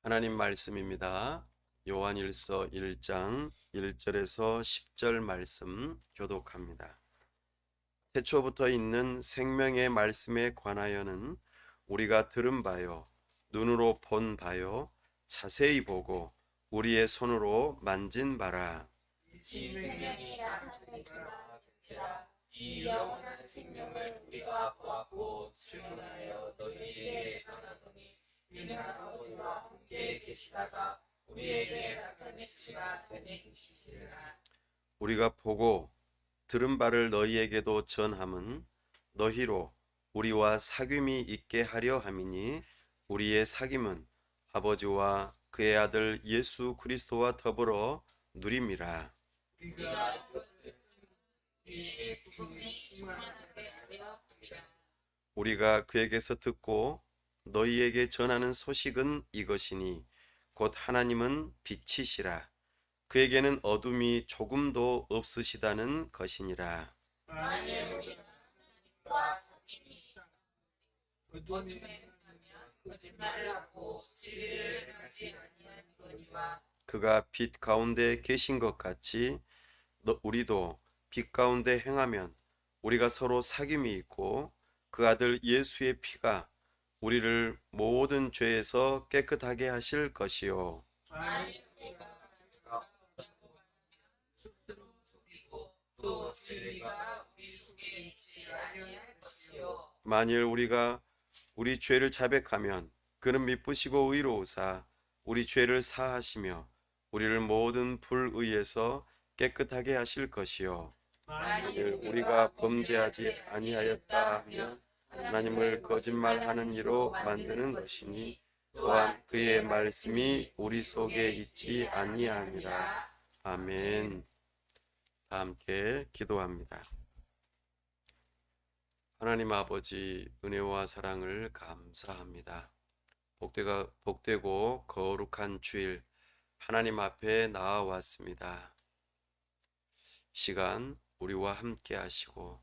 하나님 말씀입니다. 요한일서 1장 1절에서 10절 말씀 교독합니다. 태초부터 있는 생명의 말씀에 관하여는 우리가 들은 바요, 눈으로 본 바요, 자세히 보고 우리의 손으로 만진 바라. 이 생명이 나타내지마 라 이 영원한 생명을 우리가 보았고 증언하여 너희에게 전하노니 이는 아버지와 함께 계시다가 우리에게 나타내시라 되시리라. 우리가 보고 들은 바를 너희에게도 전함은 너희로 우리와 사귐이 있게 하려 함이니 우리의 사귐은 아버지와 그의 아들 예수 그리스도와 더불어 누림이라. 우리가 이것을 우리의 복음이 충만하게 하려 함이라. 우리가 그에게서 듣고 너희에게 전하는 소식은 이것이니 곧 하나님은 빛이시라. 그에게는 어둠이 조금도 없으시다는 것이니라. 만일 우리가 하나님과 사귐이 어둠에 행하면 거짓말을 하고 진리를 행하지 아니하니거니와. 그가 빛 가운데 계신 것 같이 우리도 빛 가운데 행하면 우리가 서로 사귐이 있고 그 아들 예수의 피가 우리를 모든 죄에서 깨끗하게 하실 것이요. 만일 우리가 스스로 속이고 또 진리가 우리 속에 있지 아니할 것이요. 만일 우리가 우리 죄를 자백하면 그는 미쁘시고 의로우사 우리 죄를 사하시며 우리를 모든 불의에서 깨끗하게 하실 것이요. 만일 우리가 범죄하지 아니하였다 하면 하나님을 거짓말하는 이로 만드는 것이니 또한 그의 말씀이 우리 속에 있지 아니하니라. 아멘. 다 함께 기도합니다. 하나님 아버지, 은혜와 사랑을 감사합니다. 복되고 거룩한 주일 하나님 앞에 나아왔습니다. 시간 우리와 함께 하시고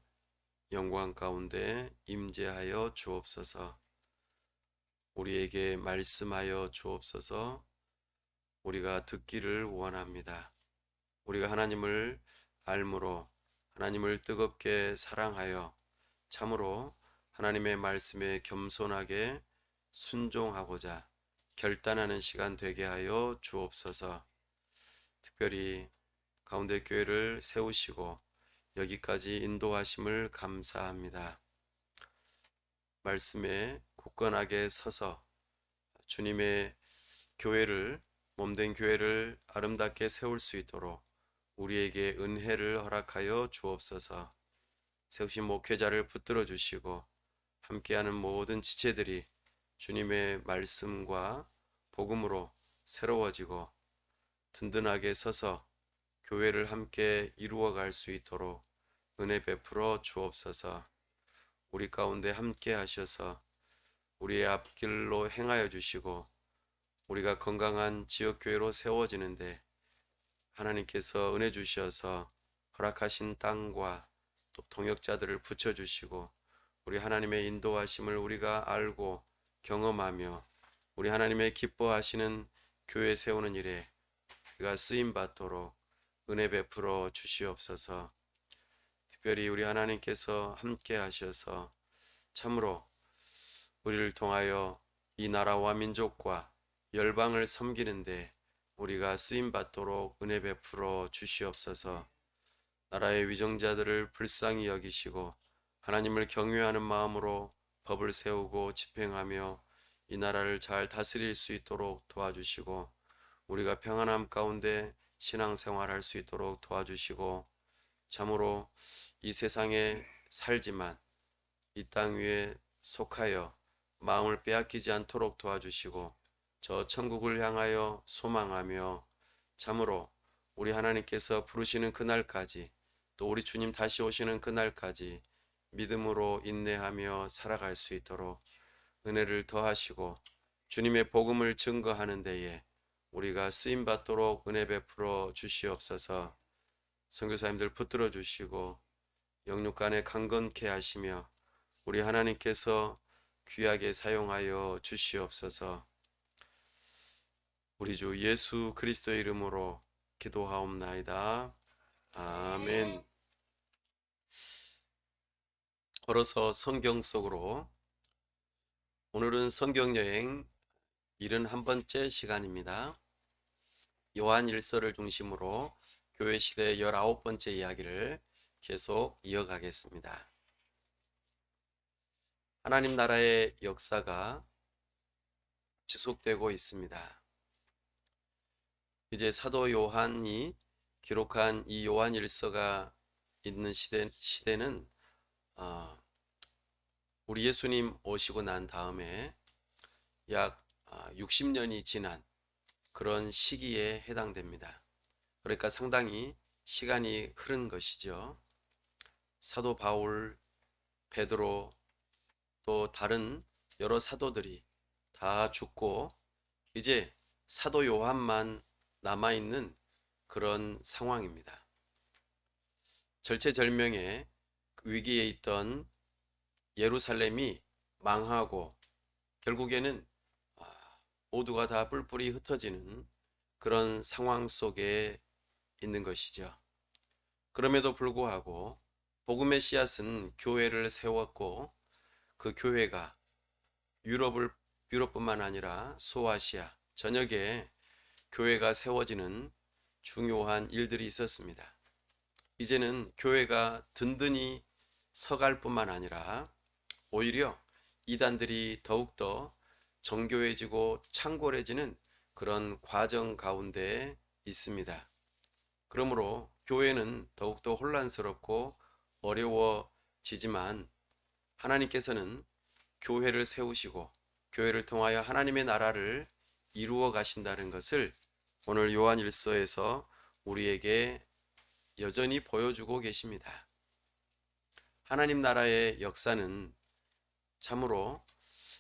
영광 가운데 임재하여 주옵소서. 우리에게 말씀하여 주옵소서. 우리가 듣기를 원합니다. 우리가 하나님을 알므로 하나님을 뜨겁게 사랑하여 참으로 하나님의 말씀에 겸손하게 순종하고자 결단하는 시간 되게 하여 주옵소서. 특별히 가운데 교회를 세우시고 여기까지 인도하심을 감사합니다. 말씀에 굳건하게 서서 주님의 교회를, 몸된 교회를 아름답게 세울 수 있도록 우리에게 은혜를 허락하여 주옵소서. 세우신 목회자를 붙들어 주시고 함께하는 모든 지체들이 주님의 말씀과 복음으로 새로워지고 든든하게 서서 교회를 함께 이루어갈 수 있도록 은혜 베풀어 주옵소서. 우리 가운데 함께 하셔서 우리의 앞길로 행하여 주시고 우리가 건강한 지역교회로 세워지는데 하나님께서 은혜 주셔서 허락하신 땅과 또 동역자들을 붙여주시고 우리 하나님의 인도하심을 우리가 알고 경험하며 우리 하나님의 기뻐하시는 교회 세우는 일에 우리가 쓰임받도록 은혜 베풀어 주시옵소서. 특별히 우리 하나님께서 함께 하셔서 참으로 우리를 통하여 이 나라와 민족과 열방을 섬기는데 우리가 쓰임받도록 은혜 베풀어 주시옵소서. 나라의 위정자들을 불쌍히 여기시고 하나님을 경외하는 마음으로 법을 세우고 집행하며 이 나라를 잘 다스릴 수 있도록 도와주시고 우리가 평안함 가운데 신앙생활할 수 있도록 도와주시고 참으로 이 세상에 살지만 이 땅 위에 속하여 마음을 빼앗기지 않도록 도와주시고 저 천국을 향하여 소망하며 참으로 우리 하나님께서 부르시는 그날까지 또 우리 주님 다시 오시는 그날까지 믿음으로 인내하며 살아갈 수 있도록 은혜를 더하시고 주님의 복음을 증거하는 데에 우리가 쓰임받도록 은혜 베풀어 주시옵소서. 선교사님들 붙들어 주시고 영육간에 강건케 하시며 우리 하나님께서 귀하게 사용하여 주시옵소서. 우리 주 예수 그리스도의 이름으로 기도하옵나이다. 아멘. 걸어서 성경 속으로. 오늘은 성경 여행 71번째 시간입니다. 요한 일서를 중심으로 교회 시대 19번째 이야기를 계속 이어가겠습니다. 하나님 나라의 역사가 지속되고 있습니다. 이제 사도 요한이 기록한 이 요한 일서가 있는 시대는 우리 예수님 오시고 난 다음에 약 60년이 지난 그런 시기에 해당됩니다. 그러니까 상당히 시간이 흐른 것이죠. 사도 바울, 베드로, 또 다른 여러 사도들이 다 죽고 이제 사도 요한만 남아있는 그런 상황입니다. 절체절명의 위기에 있던 예루살렘이 망하고 결국에는 모두가 다 뿔뿔이 흩어지는 그런 상황 속에 있는 것이죠. 그럼에도 불구하고 복음의 씨앗은 교회를 세웠고 그 교회가 유럽뿐만 아니라 소아시아 전역에 교회가 세워지는 중요한 일들이 있었습니다. 이제는 교회가 든든히 서갈 뿐만 아니라 오히려 이단들이 더욱더 정교해지고 창궐해지는 그런 과정 가운데 있습니다. 그러므로 교회는 더욱더 혼란스럽고 어려워지지만 하나님께서는 교회를 세우시고 교회를 통하여 하나님의 나라를 이루어 가신다는 것을 오늘 요한일서에서 우리에게 여전히 보여주고 계십니다. 하나님 나라의 역사는 참으로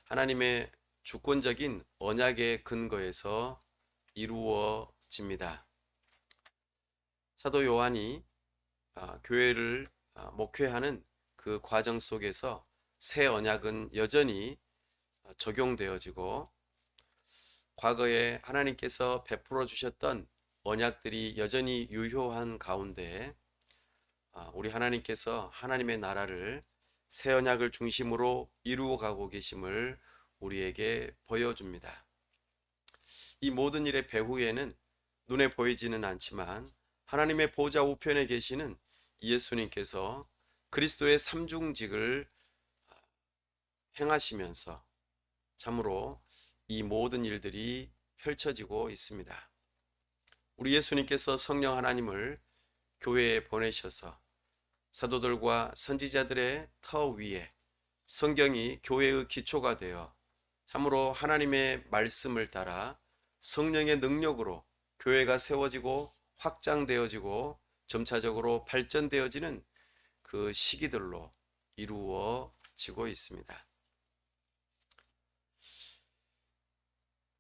하나님의 주권적인 언약의 근거에서 이루어집니다. 사도 요한이 교회를 목회하는 그 과정 속에서 새 언약은 여전히 적용되어지고 과거에 하나님께서 베풀어 주셨던 언약들이 여전히 유효한 가운데 우리 하나님께서 하나님의 나라를 새 언약을 중심으로 이루어 가고 계심을 우리에게 보여줍니다. 이 모든 일의 배후에는 눈에 보이지는 않지만 하나님의 보좌 우편에 계시는 예수님께서 그리스도의 삼중직을 행하시면서 참으로 이 모든 일들이 펼쳐지고 있습니다. 우리 예수님께서 성령 하나님을 교회에 보내셔서 사도들과 선지자들의 터 위에 성경이 교회의 기초가 되어 참으로 하나님의 말씀을 따라 성령의 능력으로 교회가 세워지고 확장되어지고 점차적으로 발전되어지는 그 시기들로 이루어지고 있습니다.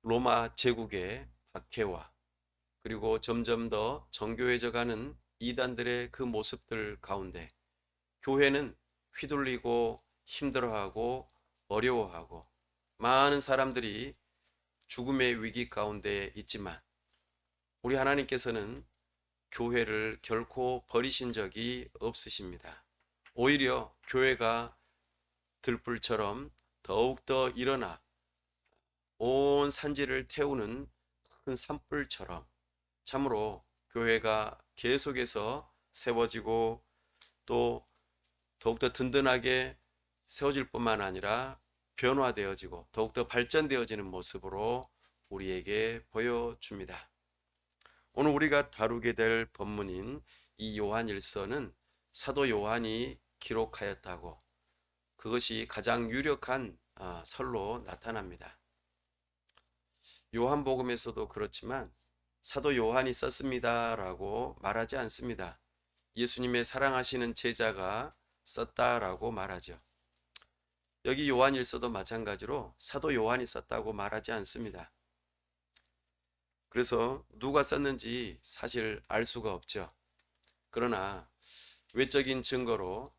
로마 제국의 박해와 그리고 점점 더 정교해져가는 이단들의 그 모습들 가운데 교회는 휘둘리고 힘들어하고 어려워하고 많은 사람들이 죽음의 위기 가운데 있지만 우리 하나님께서는 교회를 결코 버리신 적이 없으십니다. 오히려 교회가 들불처럼 더욱더 일어나 온 산지를 태우는 큰 산불처럼 참으로 교회가 계속해서 세워지고 또 더욱더 든든하게 세워질 뿐만 아니라 변화되어지고 더욱더 발전되어지는 모습으로 우리에게 보여줍니다. 오늘 우리가 다루게 될 본문인 이 요한일서는 사도 요한이 기록하였다고 그것이 가장 유력한 설로 나타납니다. 요한복음에서도 그렇지만 사도 요한이 썼습니다라고 말하지 않습니다. 예수님의 사랑하시는 제자가 썼다라고 말하죠. 여기 요한일서도 마찬가지로 사도 요한이 썼다고 말하지 않습니다. 그래서 누가 썼는지 사실 알 수가 없죠. 그러나 외적인 증거로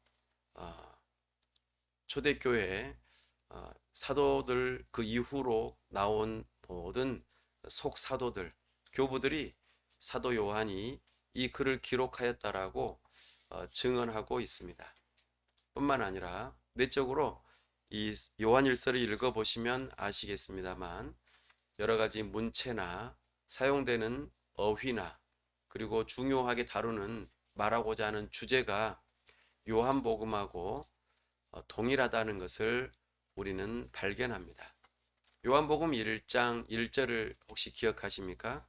초대교회 사도들 그 이후로 나온 모든 속사도들, 교부들이 사도 요한이 이 글을 기록하였다라고 증언하고 있습니다. 뿐만 아니라 내적으로 이 요한일서를 읽어보시면 아시겠습니다만 여러 가지 문체나 사용되는 어휘나 그리고 중요하게 다루는 말하고자 하는 주제가 요한복음하고 동일하다는 것을 우리는 발견합니다. 요한복음 1장 1절을 혹시 기억하십니까?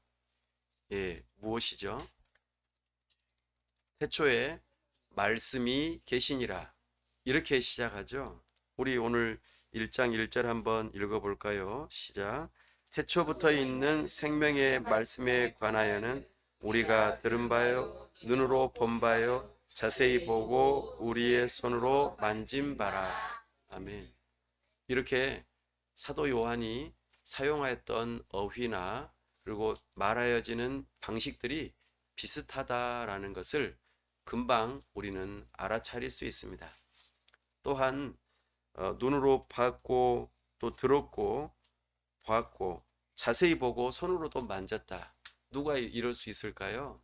예, 무엇이죠? 태초에 말씀이 계시니라. 이렇게 시작하죠. 우리 오늘 1장 1절 한번 읽어볼까요? 시작. 태초부터 있는 생명의 말씀에 관하여는 우리가 들은 바요, 눈으로 본 바요, 자세히 보고 우리의 손으로 만진 바라. 아멘. 이렇게 사도 요한이 사용하였던 어휘나 그리고 말하여지는 방식들이 비슷하다라는 것을 금방 우리는 알아차릴 수 있습니다. 또한 눈으로 봤고 또 들었고 봤고 자세히 보고 손으로도 만졌다. 누가 이럴 수 있을까요?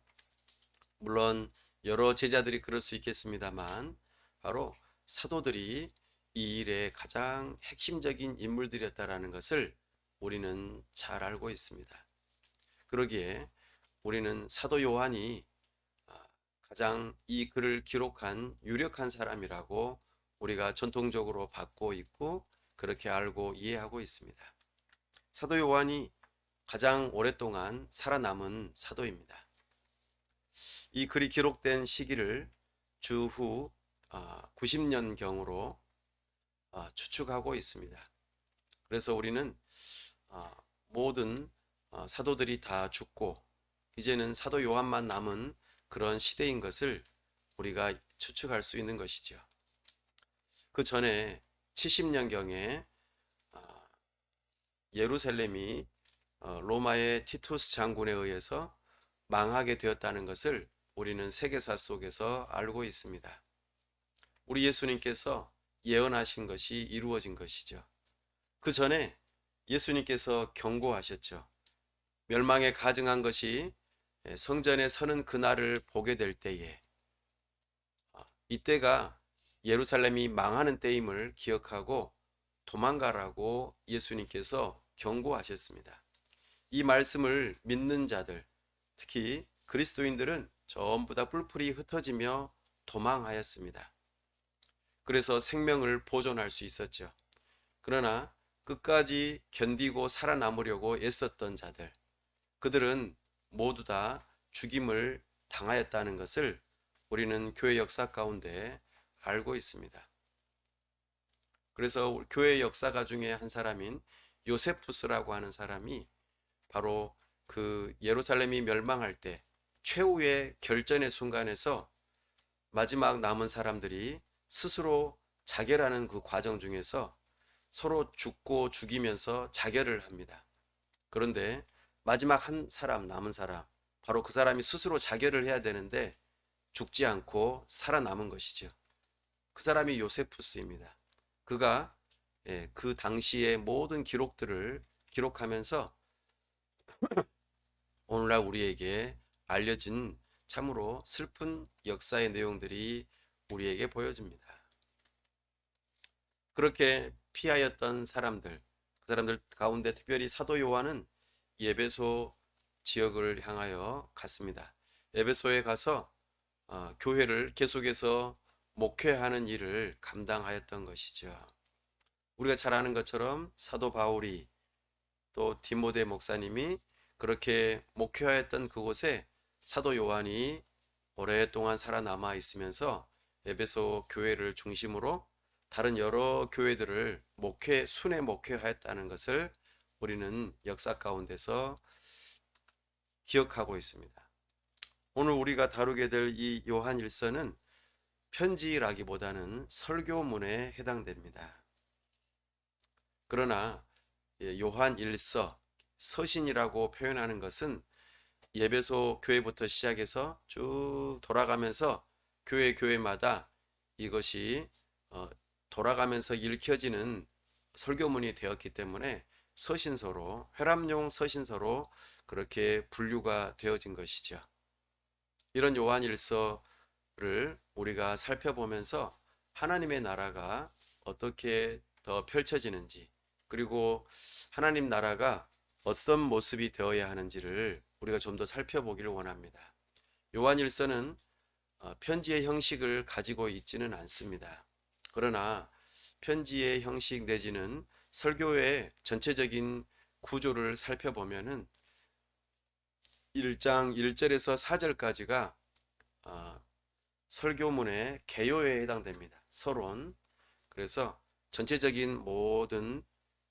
물론 여러 제자들이 그럴 수 있겠습니다만 바로 사도들이 이 일의 가장 핵심적인 인물들이었다라는 것을 우리는 잘 알고 있습니다. 그러기에 우리는 사도 요한이 가장 이 글을 기록한 유력한 사람이라고 우리가 전통적으로 받고 있고 그렇게 알고 이해하고 있습니다. 사도 요한이 가장 오랫동안 살아남은 사도입니다. 이 글이 기록된 시기를 주후 90년경으로 추측하고 있습니다. 그래서 우리는 모든 사도들이 다 죽고 이제는 사도 요한만 남은 그런 시대인 것을 우리가 추측할 수 있는 것이죠. 그 전에 70년경에 예루살렘이 로마의 티투스 장군에 의해서 망하게 되었다는 것을 우리는 세계사 속에서 알고 있습니다. 우리 예수님께서 예언하신 것이 이루어진 것이죠. 그 전에 예수님께서 경고하셨죠. 멸망에 가증한 것이 성전에 서는 그날을 보게 될 때에 이때가 예루살렘이 망하는 때임을 기억하고 도망가라고 예수님께서 경고하셨습니다. 이 말씀을 믿는 자들, 특히 그리스도인들은 전부 다 뿔뿔이 흩어지며 도망하였습니다. 그래서 생명을 보존할 수 있었죠. 그러나 끝까지 견디고 살아남으려고 애썼던 자들, 그들은 모두 다 죽임을 당하였다는 것을 우리는 교회 역사 가운데 알고 있습니다. 그래서 교회 역사가 중에 한 사람인 요세푸스라고 하는 사람이 바로 그 예루살렘이 멸망할 때 최후의 결전의 순간에서 마지막 남은 사람들이 스스로 자결하는 그 과정 중에서 서로 죽고 죽이면서 자결을 합니다. 그런데 마지막 한 사람, 남은 사람, 바로 그 사람이 스스로 자결을 해야 되는데 죽지 않고 살아남은 것이죠. 그 사람이 요세푸스입니다. 그가 그 당시의 모든 기록들을 기록하면서 오늘날 우리에게 알려진 참으로 슬픈 역사의 내용들이 우리에게 보여집니다. 그렇게 피하였던 사람들, 그 사람들 가운데 특별히 사도 요한은 에베소 지역을 향하여 갔습니다. 에베소에 가서 교회를 계속해서 목회하는 일을 감당하였던 것이죠. 우리가 잘 아는 것처럼 사도 바울이 또 디모데 목사님이 그렇게 목회하였던 그곳에 사도 요한이 오랫동안 살아남아 있으면서 에베소 교회를 중심으로 다른 여러 교회들을 순회 목회하였다는 것을 우리는 역사 가운데서 기억하고 있습니다. 오늘 우리가 다루게 될 이 요한 일서는 편지라기보다는 설교문에 해당됩니다. 그러나 요한 일서, 서신이라고 표현하는 것은 예배소 교회부터 시작해서 쭉 돌아가면서 교회마다 이것이 돌아가면서 읽혀지는 설교문이 되었기 때문에 서신서로, 회람용 서신서로 그렇게 분류가 되어진 것이죠. 이런 요한일서를 우리가 살펴보면서 하나님의 나라가 어떻게 더 펼쳐지는지, 그리고 하나님 나라가 어떤 모습이 되어야 하는지를 우리가 좀 더 살펴보기를 원합니다. 요한일서는 편지의 형식을 가지고 있지는 않습니다. 그러나 편지의 형식 내지는 설교의 전체적인 구조를 살펴보면은 1장 1절에서 4절까지가 설교문의 개요에 해당됩니다. 서론. 그래서 전체적인 모든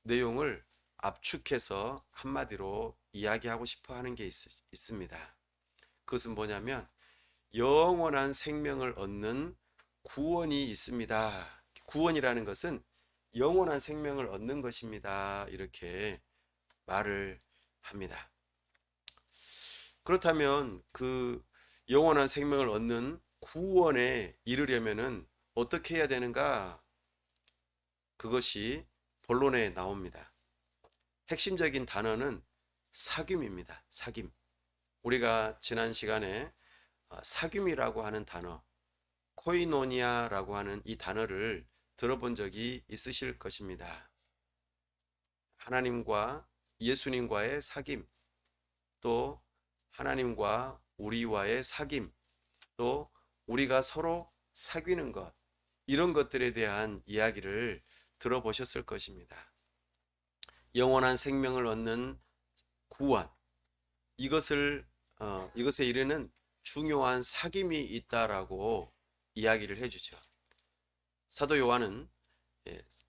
내용을 압축해서 한마디로 이야기하고 싶어 하는 게 있습니다. 그것은 뭐냐면 영원한 생명을 얻는 구원이 있습니다. 구원이라는 것은 영원한 생명을 얻는 것입니다. 이렇게 말을 합니다. 그렇다면 그 영원한 생명을 얻는 구원에 이르려면은 어떻게 해야 되는가? 그것이 본론에 나옵니다. 핵심적인 단어는 사귐입니다. 사귐. 우리가 지난 시간에 사귐이라고 하는 단어, 코이노니아라고 하는 이 단어를 들어본 적이 있으실 것입니다. 하나님과 예수님과의 사귐, 또 하나님과 우리와의 사귐, 또 우리가 서로 사귀는 것, 이런 것들에 대한 이야기를 들어보셨을 것입니다. 영원한 생명을 얻는 구원, 이것에 이르는 중요한 사귐이 있다라고 이야기를 해주죠. 사도 요한은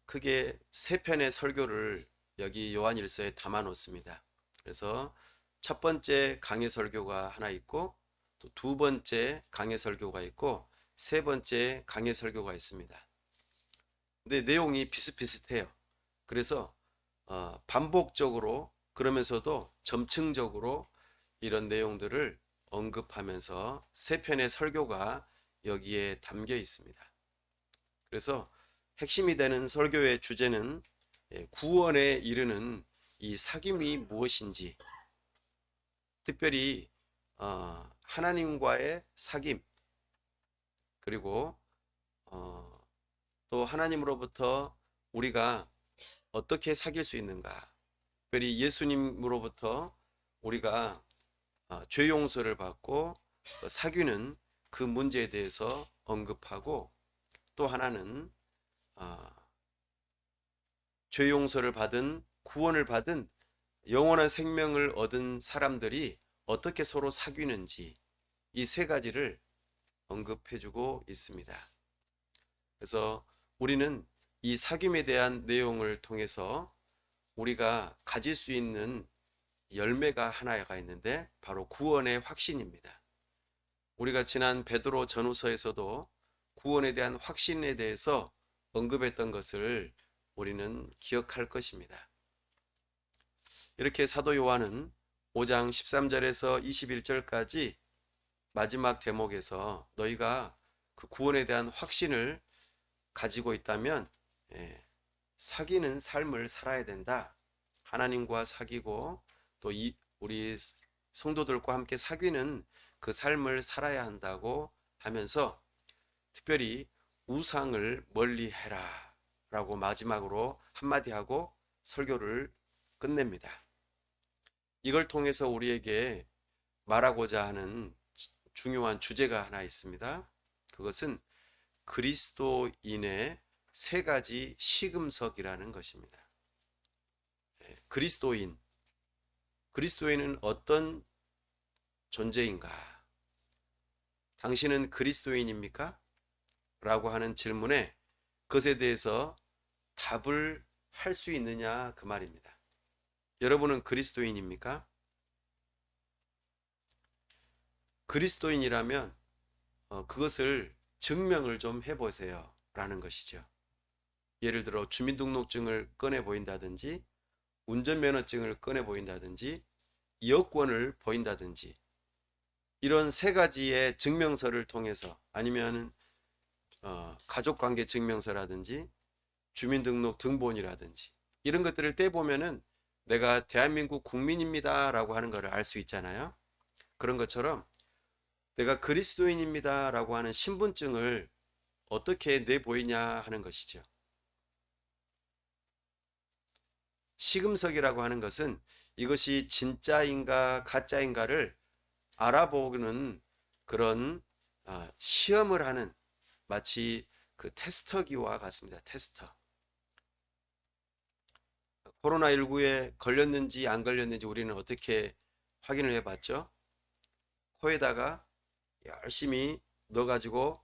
크게 세 편의 설교를 여기 요한일서에 담아 놓습니다. 그래서 첫 번째 강해 설교가 하나 있고, 또 두 번째 강해 설교가 있고, 세 번째 강해 설교가 있습니다. 근데 내용이 비슷비슷해요. 그래서 반복적으로, 그러면서도 점층적으로 이런 내용들을 언급하면서 세 편의 설교가 여기에 담겨 있습니다. 그래서 핵심이 되는 설교의 주제는 구원에 이르는 이 사귐이 무엇인지, 특별히 하나님과의 사귐, 그리고 또 하나님으로부터 우리가 어떻게 사귈 수 있는가, 특별히 예수님으로부터 우리가 죄 용서를 받고 사귀는 그 문제에 대해서 언급하고, 또 하나는 죄 용서를 받은, 구원을 받은, 영원한 생명을 얻은 사람들이 어떻게 서로 사귀는지, 이 세 가지를 언급해주고 있습니다. 그래서 우리는 이 사귐에 대한 내용을 통해서 우리가 가질 수 있는 열매가 하나가 있는데, 바로 구원의 확신입니다. 우리가 지난 베드로 전후서에서도 구원에 대한 확신에 대해서 언급했던 것을 우리는 기억할 것입니다. 이렇게 사도 요한은 5장 13절에서 21절까지 마지막 대목에서 너희가 그 구원에 대한 확신을 가지고 있다면 사귀는 삶을 살아야 된다. 하나님과 사귀고 또 우리 성도들과 함께 사귀는 그 삶을 살아야 한다고 하면서, 특별히 우상을 멀리해라 라고 마지막으로 한마디 하고 설교를 끝냅니다. 이걸 통해서 우리에게 말하고자 하는 중요한 주제가 하나 있습니다. 그것은 그리스도인의 세 가지 시금석이라는 것입니다. 그리스도인은 어떤 존재인가? 당신은 그리스도인입니까? 라고 하는 질문에 그것에 대해서 답을 할 수 있느냐, 그 말입니다. 여러분은 그리스도인입니까? 그리스도인이라면 그것을 증명을 좀 해보세요 라는 것이죠. 예를 들어 주민등록증을 꺼내 보인다든지, 운전면허증을 꺼내 보인다든지, 여권을 보인다든지, 이런 세 가지의 증명서를 통해서, 아니면 가족관계 증명서라든지 주민등록 등본이라든지, 이런 것들을 떼보면은 내가 대한민국 국민입니다라고 하는 것을 알 수 있잖아요. 그런 것처럼 내가 그리스도인입니다라고 하는 신분증을 어떻게 내보이냐 하는 것이죠. 시금석이라고 하는 것은 이것이 진짜인가 가짜인가를 알아보는 그런 시험을 하는 마치 그 테스터기와 같습니다. 테스터. 코로나19에 걸렸는지 안 걸렸는지 우리는 어떻게 확인을 해봤죠? 코에다가 열심히 넣어가지고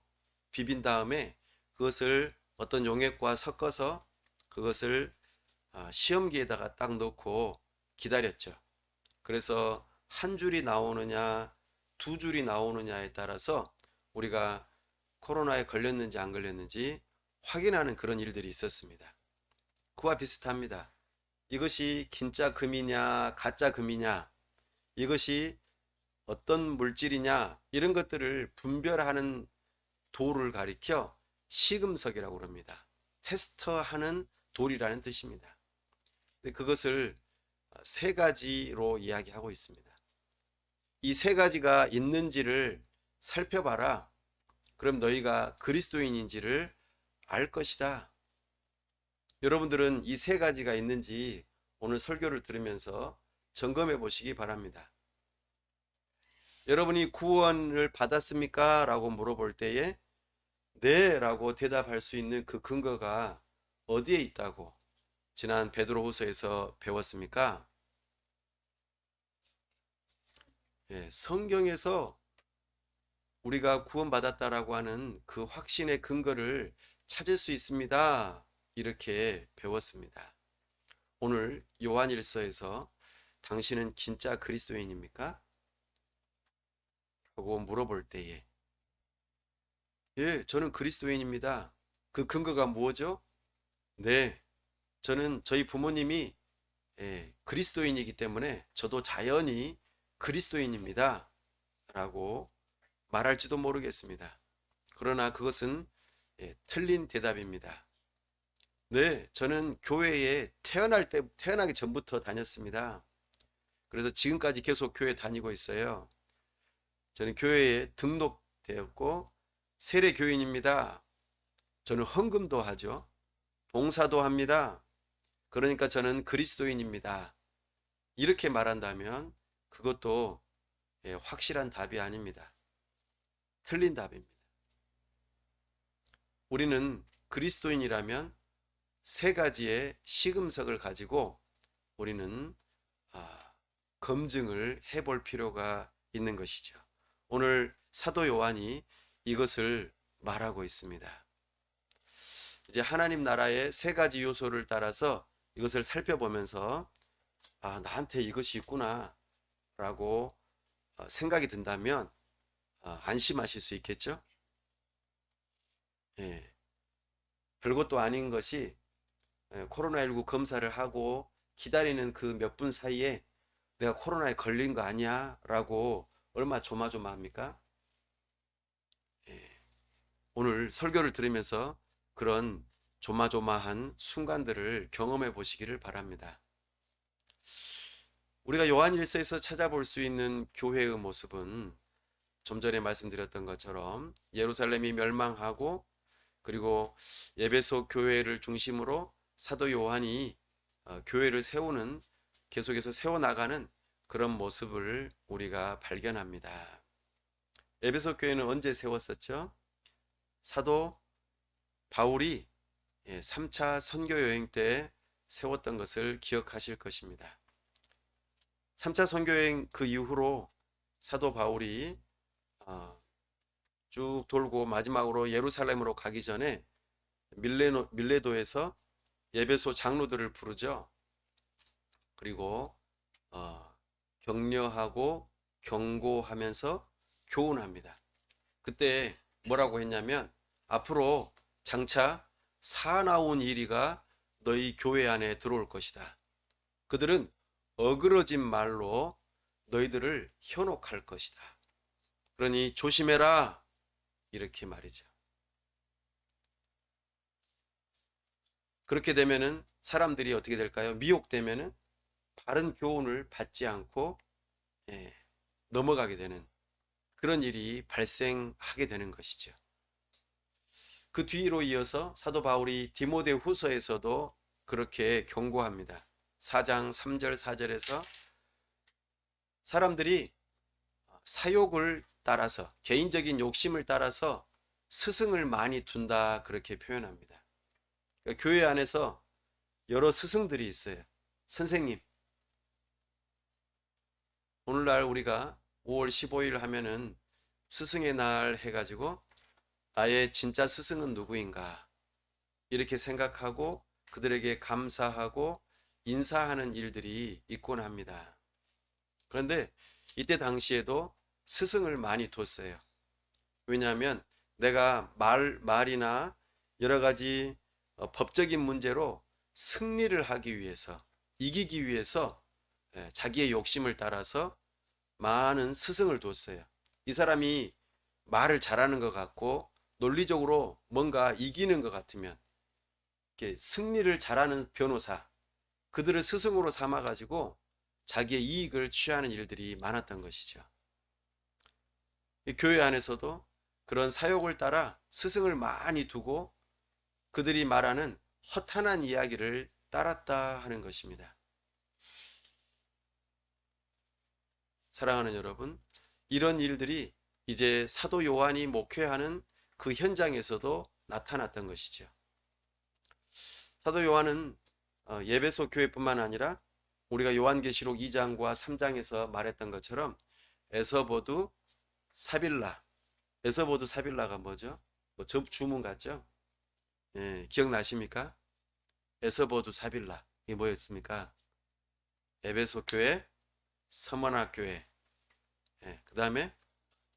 비빈 다음에 그것을 어떤 용액과 섞어서 그것을 시험기에다가 딱 넣고 기다렸죠. 그래서 한 줄이 나오느냐, 두 줄이 나오느냐에 따라서 우리가 코로나에 걸렸는지 안 걸렸는지 확인하는 그런 일들이 있었습니다. 그와 비슷합니다. 이것이 진짜 금이냐, 가짜 금이냐, 이것이 어떤 물질이냐, 이런 것들을 분별하는 도를 가리켜 시금석이라고 합니다. 테스터하는 돌이라는 뜻입니다. 그것을 세 가지로 이야기하고 있습니다. 이 세 가지가 있는지를 살펴봐라. 그럼 너희가 그리스도인인지를 알 것이다. 여러분들은 이 세 가지가 있는지 오늘 설교를 들으면서 점검해 보시기 바랍니다. 여러분이 구원을 받았습니까? 라고 물어볼 때에 네 라고 대답할 수 있는 그 근거가 어디에 있다고 지난 베드로후서에서 배웠습니까? 성경에서 우리가 구원받았다라고 하는 그 확신의 근거를 찾을 수 있습니다. 이렇게 배웠습니다. 오늘 요한일서에서 당신은 진짜 그리스도인입니까? 라고 물어볼 때에 예, 저는 그리스도인입니다. 그 근거가 뭐죠? 네, 저는 저희 부모님이 그리스도인이기 때문에 저도 자연히 그리스도인입니다. 라고 말할지도 모르겠습니다. 그러나 그것은 틀린 대답입니다. 네, 저는 교회에 태어나기 전부터 다녔습니다. 그래서 지금까지 계속 교회 다니고 있어요. 저는 교회에 등록되었고 세례교인입니다. 저는 헌금도 하죠. 봉사도 합니다. 그러니까 저는 그리스도인입니다. 이렇게 말한다면 그것도 확실한 답이 아닙니다. 틀린 답입니다. 우리는 그리스도인이라면 세 가지의 시금석을 가지고 우리는 검증을 해볼 필요가 있는 것이죠. 오늘 사도 요한이 이것을 말하고 있습니다. 이제 하나님 나라의 세 가지 요소를 따라서 이것을 살펴보면서 나한테 이것이 있구나 라고 생각이 든다면 안심하실 수 있겠죠? 예. 별것도 아닌 것이 코로나19 검사를 하고 기다리는 그 몇 분 사이에 내가 코로나에 걸린 거 아니야? 라고 얼마나 조마조마합니까? 예. 오늘 설교를 들으면서 그런 조마조마한 순간들을 경험해 보시기를 바랍니다. 우리가 요한일서에서 찾아볼 수 있는 교회의 모습은 좀 전에 말씀드렸던 것처럼 예루살렘이 멸망하고 그리고 에베소 교회를 중심으로 사도 요한이 교회를 세우는 계속해서 세워나가는 그런 모습을 우리가 발견합니다. 에베소 교회는 언제 세웠었죠? 사도 바울이 3차 선교 여행 때 세웠던 것을 기억하실 것입니다. 3차 선교 여행 그 이후로 사도 바울이 쭉 돌고 마지막으로 예루살렘으로 가기 전에 밀레도에서 에베소 장로들을 부르죠. 그리고 격려하고 경고하면서 교훈합니다. 그때 뭐라고 했냐면 앞으로 장차 사나운 이리가 너희 교회 안에 들어올 것이다. 그들은 어그러진 말로 너희들을 현혹할 것이다. 그러니 조심해라 이렇게 말이죠. 그렇게 되면은 사람들이 어떻게 될까요? 미혹되면은 바른 교훈을 받지 않고 넘어가게 되는 그런 일이 발생하게 되는 것이죠. 그 뒤로 이어서 사도 바울이 디모데 후서에서도 그렇게 경고합니다. 4장 3절 4절에서 사람들이 사욕을 따라서 개인적인 욕심을 따라서 스승을 많이 둔다 그렇게 표현합니다. 그러니까 교회 안에서 여러 스승들이 있어요. 선생님, 오늘날 우리가 5월 15일 하면은 스승의 날 해가지고 나의 진짜 스승은 누구인가 이렇게 생각하고 그들에게 감사하고 인사하는 일들이 있곤 합니다. 그런데 이때 당시에도 스승을 많이 뒀어요. 왜냐하면 내가 말이나 여러 가지 법적인 문제로 승리를 하기 위해서, 이기기 위해서 자기의 욕심을 따라서 많은 스승을 뒀어요. 이 사람이 말을 잘하는 것 같고 논리적으로 뭔가 이기는 것 같으면 이렇게 승리를 잘하는 변호사, 그들을 스승으로 삼아가지고 자기의 이익을 취하는 일들이 많았던 것이죠. 교회 안에서도 그런 사욕을 따라 스승을 많이 두고 그들이 말하는 허탄한 이야기를 따랐다 하는 것입니다. 사랑하는 여러분, 이런 일들이 이제 사도 요한이 목회하는 그 현장에서도 나타났던 것이죠. 사도 요한은 예배소 교회뿐만 아니라 우리가 요한계시록 2장과 3장에서 말했던 것처럼 에서보두 사빌라, 에서보두 사빌라가 뭐죠? 주문 같죠? 기억나십니까? 에서보두 사빌라 이게 뭐였습니까? 에베소 교회, 서머나 교회, 그 다음에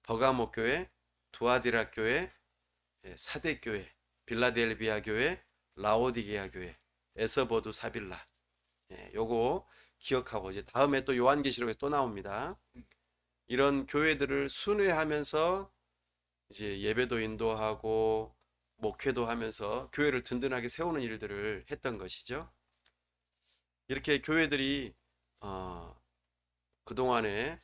버가모 교회, 두아디라 교회, 사대 교회, 빌라델비아 교회, 라오디게아 교회, 에서보두 사빌라. 요거 기억하고 이제 다음에 또 요한계시록에 또 나옵니다. 이런 교회들을 순회하면서 이제 예배도 인도하고 목회도 하면서 교회를 든든하게 세우는 일들을 했던 것이죠. 이렇게 교회들이 그동안에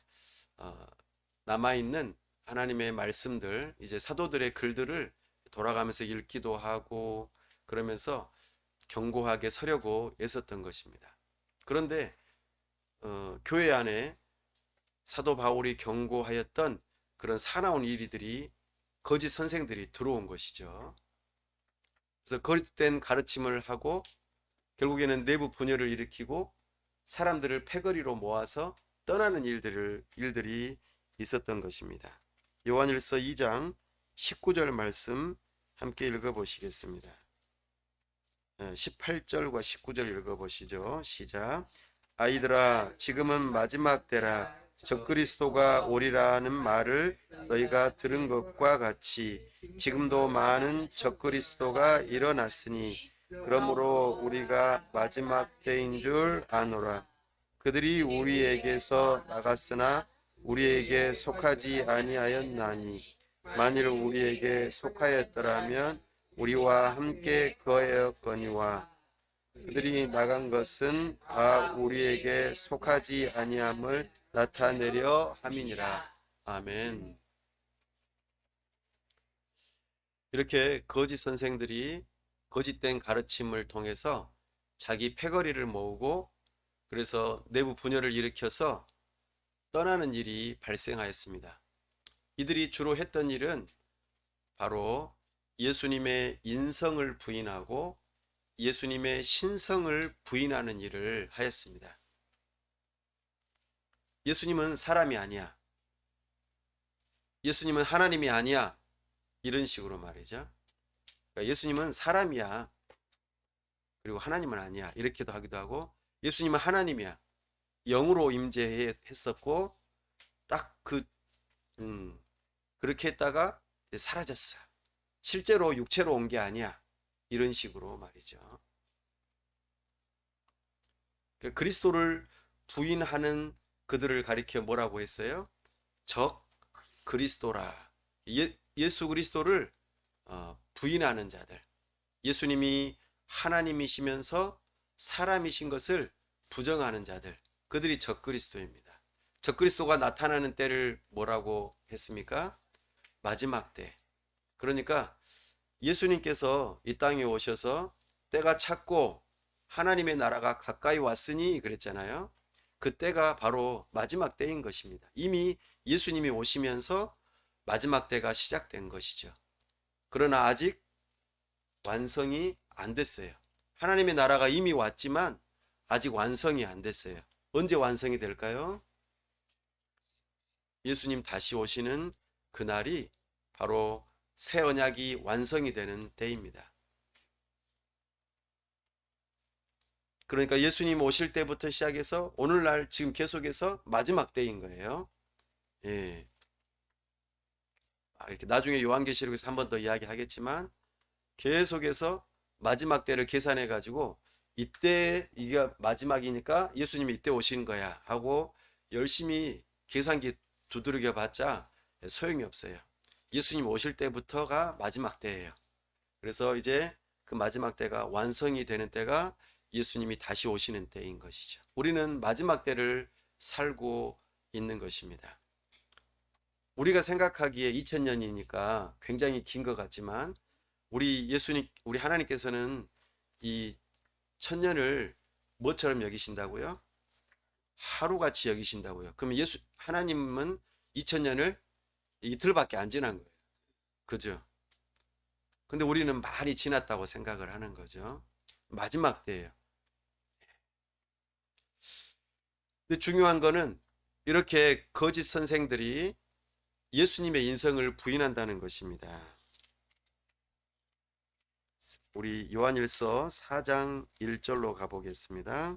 남아있는 하나님의 말씀들, 이제 사도들의 글들을 돌아가면서 읽기도 하고 그러면서 견고하게 서려고 애썼던 것입니다. 그런데 교회 안에 사도 바울이 경고하였던 그런 사나운 일들이 거짓 선생들이 들어온 것이죠. 그래서 거짓된 가르침을 하고 결국에는 내부 분열을 일으키고 사람들을 패거리로 모아서 떠나는 일들이 있었던 것입니다. 요한일서 2장 19절 말씀 함께 읽어보시겠습니다. 18절과 19절 읽어보시죠. 시작. 아이들아, 지금은 마지막 때라. 적그리스도가 오리라는 말을 너희가 들은 것과 같이 지금도 많은 적그리스도가 일어났으니 그러므로 우리가 마지막 때인 줄 아노라. 그들이 우리에게서 나갔으나 우리에게 속하지 아니하였나니 만일 우리에게 속하였더라면 우리와 함께 거하였거니와 그들이 나간 것은 다 우리에게 속하지 아니함을 나타내려 함이니라. 아멘. 이렇게 거짓 선생들이 거짓된 가르침을 통해서 자기 패거리를 모으고 그래서 내부 분열을 일으켜서 떠나는 일이 발생하였습니다. 이들이 주로 했던 일은 바로 예수님의 인성을 부인하고 예수님의 신성을 부인하는 일을 하였습니다. 예수님은 사람이 아니야. 예수님은 하나님이 아니야. 이런 식으로 말이죠. 그러니까 예수님은 사람이야. 그리고 하나님은 아니야. 이렇게도 하기도 하고 예수님은 하나님이야. 영으로 임재했었고 딱 그렇게 했다가 사라졌어. 실제로 육체로 온 게 아니야. 이런 식으로 말이죠. 그리스도를 부인하는 그들을 가리켜 뭐라고 했어요? 적 그리스도라. 예수 그리스도를 부인하는 자들. 예수님이 하나님이시면서 사람이신 것을 부정하는 자들. 그들이 적그리스도입니다. 적그리스도가 나타나는 때를 뭐라고 했습니까? 마지막 때. 그러니까 예수님께서 이 땅에 오셔서 때가 찼고 하나님의 나라가 가까이 왔으니 그랬잖아요. 그 때가 바로 마지막 때인 것입니다. 이미 예수님이 오시면서 마지막 때가 시작된 것이죠. 그러나 아직 완성이 안 됐어요. 하나님의 나라가 이미 왔지만 아직 완성이 안 됐어요. 언제 완성이 될까요? 예수님 다시 오시는 그날이 바로 새 언약이 완성이 되는 때입니다. 그러니까 예수님 오실 때부터 시작해서 오늘날 지금 계속해서 마지막 때인 거예요. 예. 이렇게 나중에 요한계시록에서 한 번 더 이야기하겠지만 계속해서 마지막 때를 계산해 가지고 이때 이게 마지막이니까 예수님이 이때 오신 거야 하고 열심히 계산기 두드려 봤자 소용이 없어요. 예수님 오실 때부터가 마지막 때예요. 그래서 이제 그 마지막 때가 완성이 되는 때가 예수님이 다시 오시는 때인 것이죠. 우리는 마지막 때를 살고 있는 것입니다. 우리가 생각하기에 2000년이니까 굉장히 긴 것 같지만 우리 하나님께서는 이 천년을 뭐처럼 여기신다고요? 하루같이 여기신다고요. 그럼 하나님은 2000년을 이틀밖에 안 지난 거예요. 그죠? 근데 우리는 많이 지났다고 생각을 하는 거죠. 마지막 때예요. 근데 중요한 거는 이렇게 거짓 선생들이 예수님의 인성을 부인한다는 것입니다. 우리 요한일서 4장 1절로 가보겠습니다.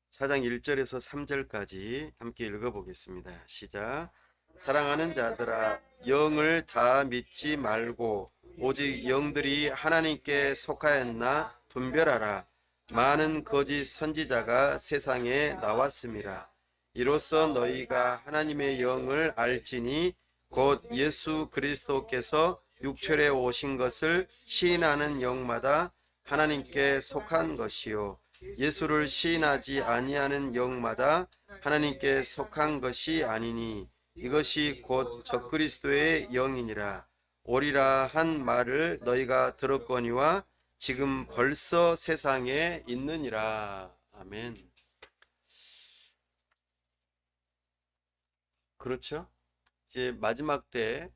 4장 1절에서 3절까지 함께 읽어보겠습니다. 시작. 사랑하는 자들아, 영을 다 믿지 말고 오직 영들이 하나님께 속하였나 분별하라. 많은 거짓 선지자가 세상에 나왔습니다. 이로써 너희가 하나님의 영을 알지니 곧 예수 그리스도께서 육체에 오신 것을 시인하는 영마다 하나님께 속한 것이요 예수를 시인하지 아니하는 영마다 하나님께 속한 것이 아니니 이것이 곧 적그리스도의 영이니라. 오리라 한 말을 너희가 들었거니와 지금 벌써 세상에 있느니라. 아멘. 그렇죠? 이제 마지막 때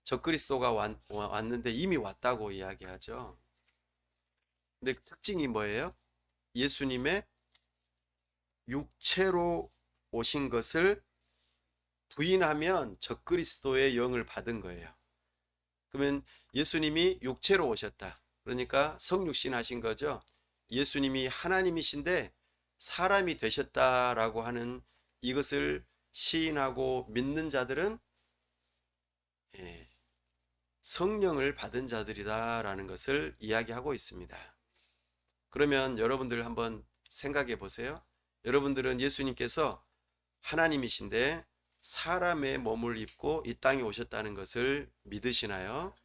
적그리스도가 왔는데 이미 왔다고 이야기하죠. 근데 특징이 뭐예요? 예수님의 육체로 오신 것을 부인하면 적그리스도의 영을 받은 거예요. 그러면 예수님이 육체로 오셨다. 그러니까 성육신 하신 거죠. 예수님이 하나님이신데 사람이 되셨다라고 하는 이것을 시인하고 믿는 자들은 성령을 받은 자들이다라는 것을 이야기하고 있습니다. 그러면 여러분들 한번 생각해 보세요. 여러분들은 예수님께서 하나님이신데 사람의 몸을 입고 이 땅에 오셨다는 것을 믿으시나요?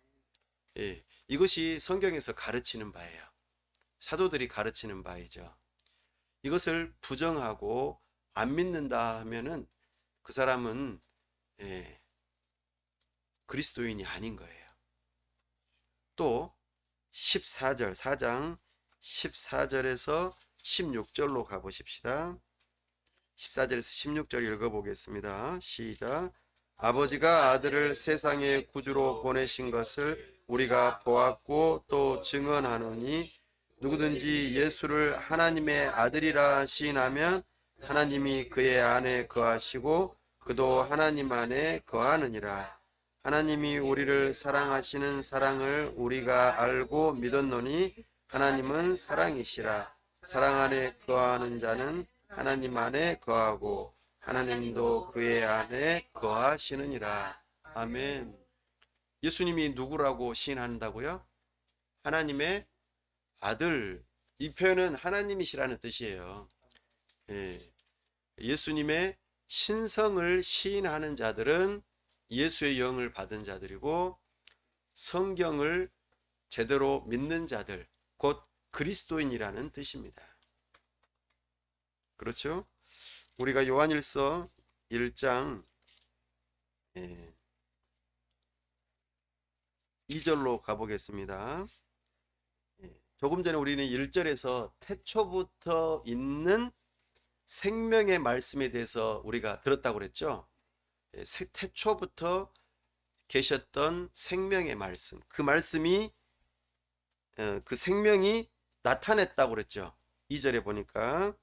예, 이것이 성경에서 가르치는 바예요. 사도들이 가르치는 바이죠. 이것을 부정하고 안 믿는다 하면은 그 사람은 그리스도인이 아닌 거예요. 또 14절 4장 14절에서 16절로 가보십시다. 14절에서 16절 읽어보겠습니다. 시작. 아버지가 아들을 세상의 구주로 보내신 것을 우리가 보았고 또 증언하노니 누구든지 예수를 하나님의 아들이라 시인하면 하나님이 그의 안에 거하시고 그도 하나님 안에 거하느니라. 하나님이 우리를 사랑하시는 사랑을 우리가 알고 믿었노니 하나님은 사랑이시라. 사랑 안에 거하는 자는 하나님 안에 거하고 하나님도 그의 안에 거하시느니라. 아멘. 예수님이 누구라고 시인한다고요? 하나님의 아들. 이 표현은 하나님이시라는 뜻이에요. 예수님의 신성을 시인하는 자들은 예수의 영을 받은 자들이고 성경을 제대로 믿는 자들, 곧 그리스도인이라는 뜻입니다. 그렇죠? 우리가 요한일서 1장 2절로 가보겠습니다. 조금 전에 우리는 1절에서 태초부터 있는 생명의 말씀에 대해서 우리가 들었다고 그랬죠. 태초부터 계셨던 생명의 말씀, 그 말씀이 그 생명이 나타냈다고 그랬죠. 2절에 보니까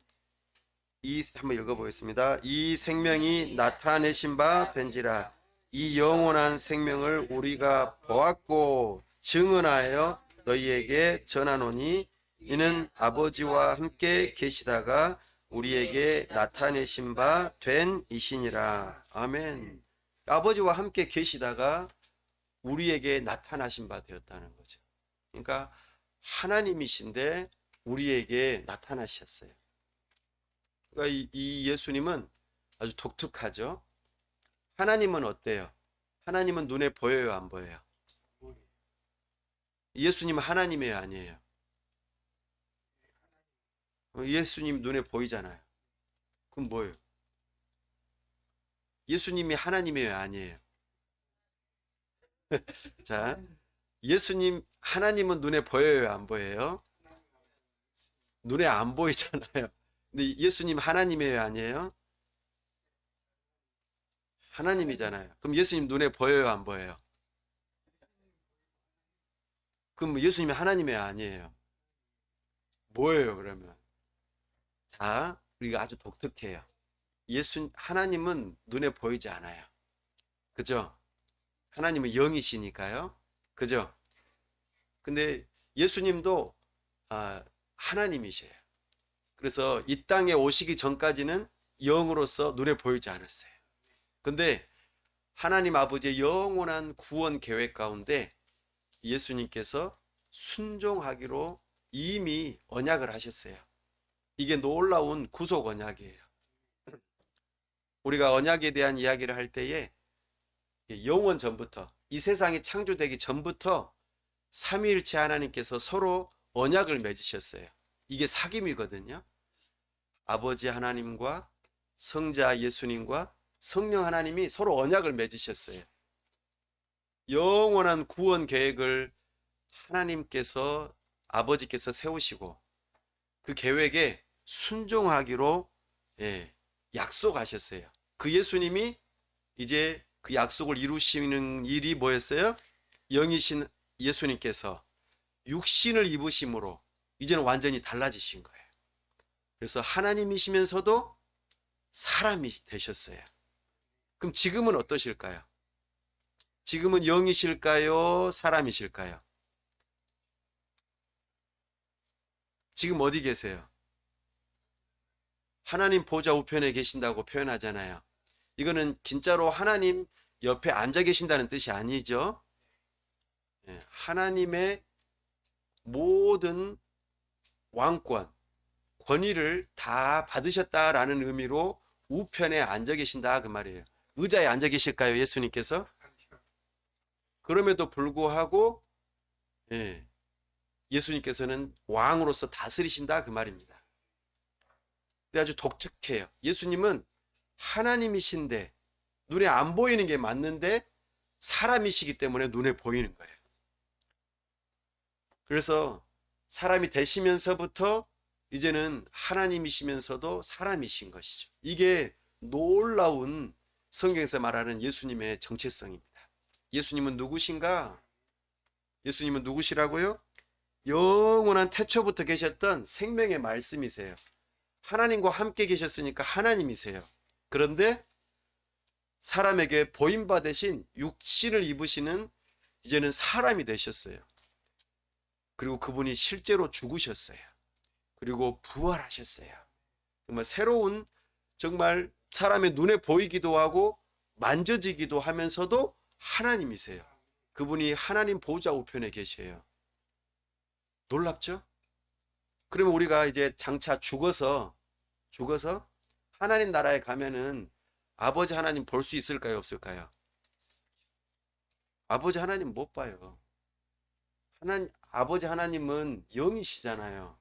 한번 읽어보겠습니다. 이 생명이 나타내신 바 된지라. 이 영원한 생명을 우리가 보았고 증언하여 너희에게 전하노니 이는 아버지와 함께 계시다가 우리에게 나타내신 바 된 이시니라. 아멘. 아버지와 함께 계시다가 우리에게 나타나신 바 되었다는 거죠. 그러니까 하나님이신데 우리에게 나타나셨어요. 그러니까 이 예수님은 아주 독특하죠. 하나님은 어때요? 하나님은 눈에 보여요, 안 보여요? 예수님은 하나님이에요, 아니에요? 예수님 눈에 보이잖아요. 그럼 뭐예요? 예수님이 하나님이에요, 아니에요? 자, 예수님, 하나님은 눈에 보여요, 안 보여요? 눈에 안 보이잖아요. 근데 예수님 하나님이에요, 아니에요? 하나님이잖아요. 그럼 예수님 눈에 보여요, 안 보여요? 그럼 예수님이 하나님이에요, 아니에요? 뭐예요, 그러면? 자, 우리가 아주 독특해요. 하나님은 눈에 보이지 않아요. 그죠? 하나님은 영이시니까요. 그죠? 근데 예수님도 하나님이셔요. 그래서 이 땅에 오시기 전까지는 영으로서 눈에 보이지 않았어요. 근데 하나님 아버지의 영원한 구원 계획 가운데 예수님께서 순종하기로 이미 언약을 하셨어요. 이게 놀라운 구속 언약이에요. 우리가 언약에 대한 이야기를 할 때에 영원 전부터, 이 세상이 창조되기 전부터 삼위일체 하나님께서 서로 언약을 맺으셨어요. 이게 사귐이거든요. 아버지 하나님과 성자 예수님과 성령 하나님이 서로 언약을 맺으셨어요. 영원한 구원 계획을 하나님께서, 아버지께서 세우시고 그 계획에 순종하기로 약속하셨어요. 그 예수님이 이제 그 약속을 이루시는 일이 뭐였어요? 영이신 예수님께서 육신을 입으심으로 이제는 완전히 달라지신 거예요. 그래서 하나님이시면서도 사람이 되셨어요. 그럼 지금은 어떠실까요? 지금은 영이실까요? 사람이실까요? 지금 어디 계세요? 하나님 보좌 우편에 계신다고 표현하잖아요. 이거는 진짜로 하나님 옆에 앉아 계신다는 뜻이 아니죠. 하나님의 모든 왕권, 권위를 다 받으셨다라는 의미로 우편에 앉아 계신다 그 말이에요. 의자에 앉아 계실까요, 예수님께서? 그럼에도 불구하고 예수님께서는 왕으로서 다스리신다 그 말입니다. 근데 아주 독특해요. 예수님은 하나님이신데 눈에 안 보이는 게 맞는데 사람이시기 때문에 눈에 보이는 거예요. 그래서 사람이 되시면서부터 이제는 하나님이시면서도 사람이신 것이죠. 이게 놀라운 성경에서 말하는 예수님의 정체성입니다. 예수님은 누구신가? 예수님은 누구시라고요? 영원한 태초부터 계셨던 생명의 말씀이세요. 하나님과 함께 계셨으니까 하나님이세요. 그런데 사람에게 보임바 대신 육신을 입으시는 이제는 사람이 되셨어요. 그리고 그분이 실제로 죽으셨어요. 그리고 부활하셨어요. 정말 새로운, 정말 사람의 눈에 보이기도 하고 만져지기도 하면서도 하나님이세요. 그분이 하나님 보좌 우편에 계셔요. 놀랍죠? 그러면 우리가 이제 장차 죽어서 하나님 나라에 가면은 아버지 하나님 볼 수 있을까요, 없을까요? 아버지 하나님 못 봐요. 아버지 하나님은 영이시잖아요.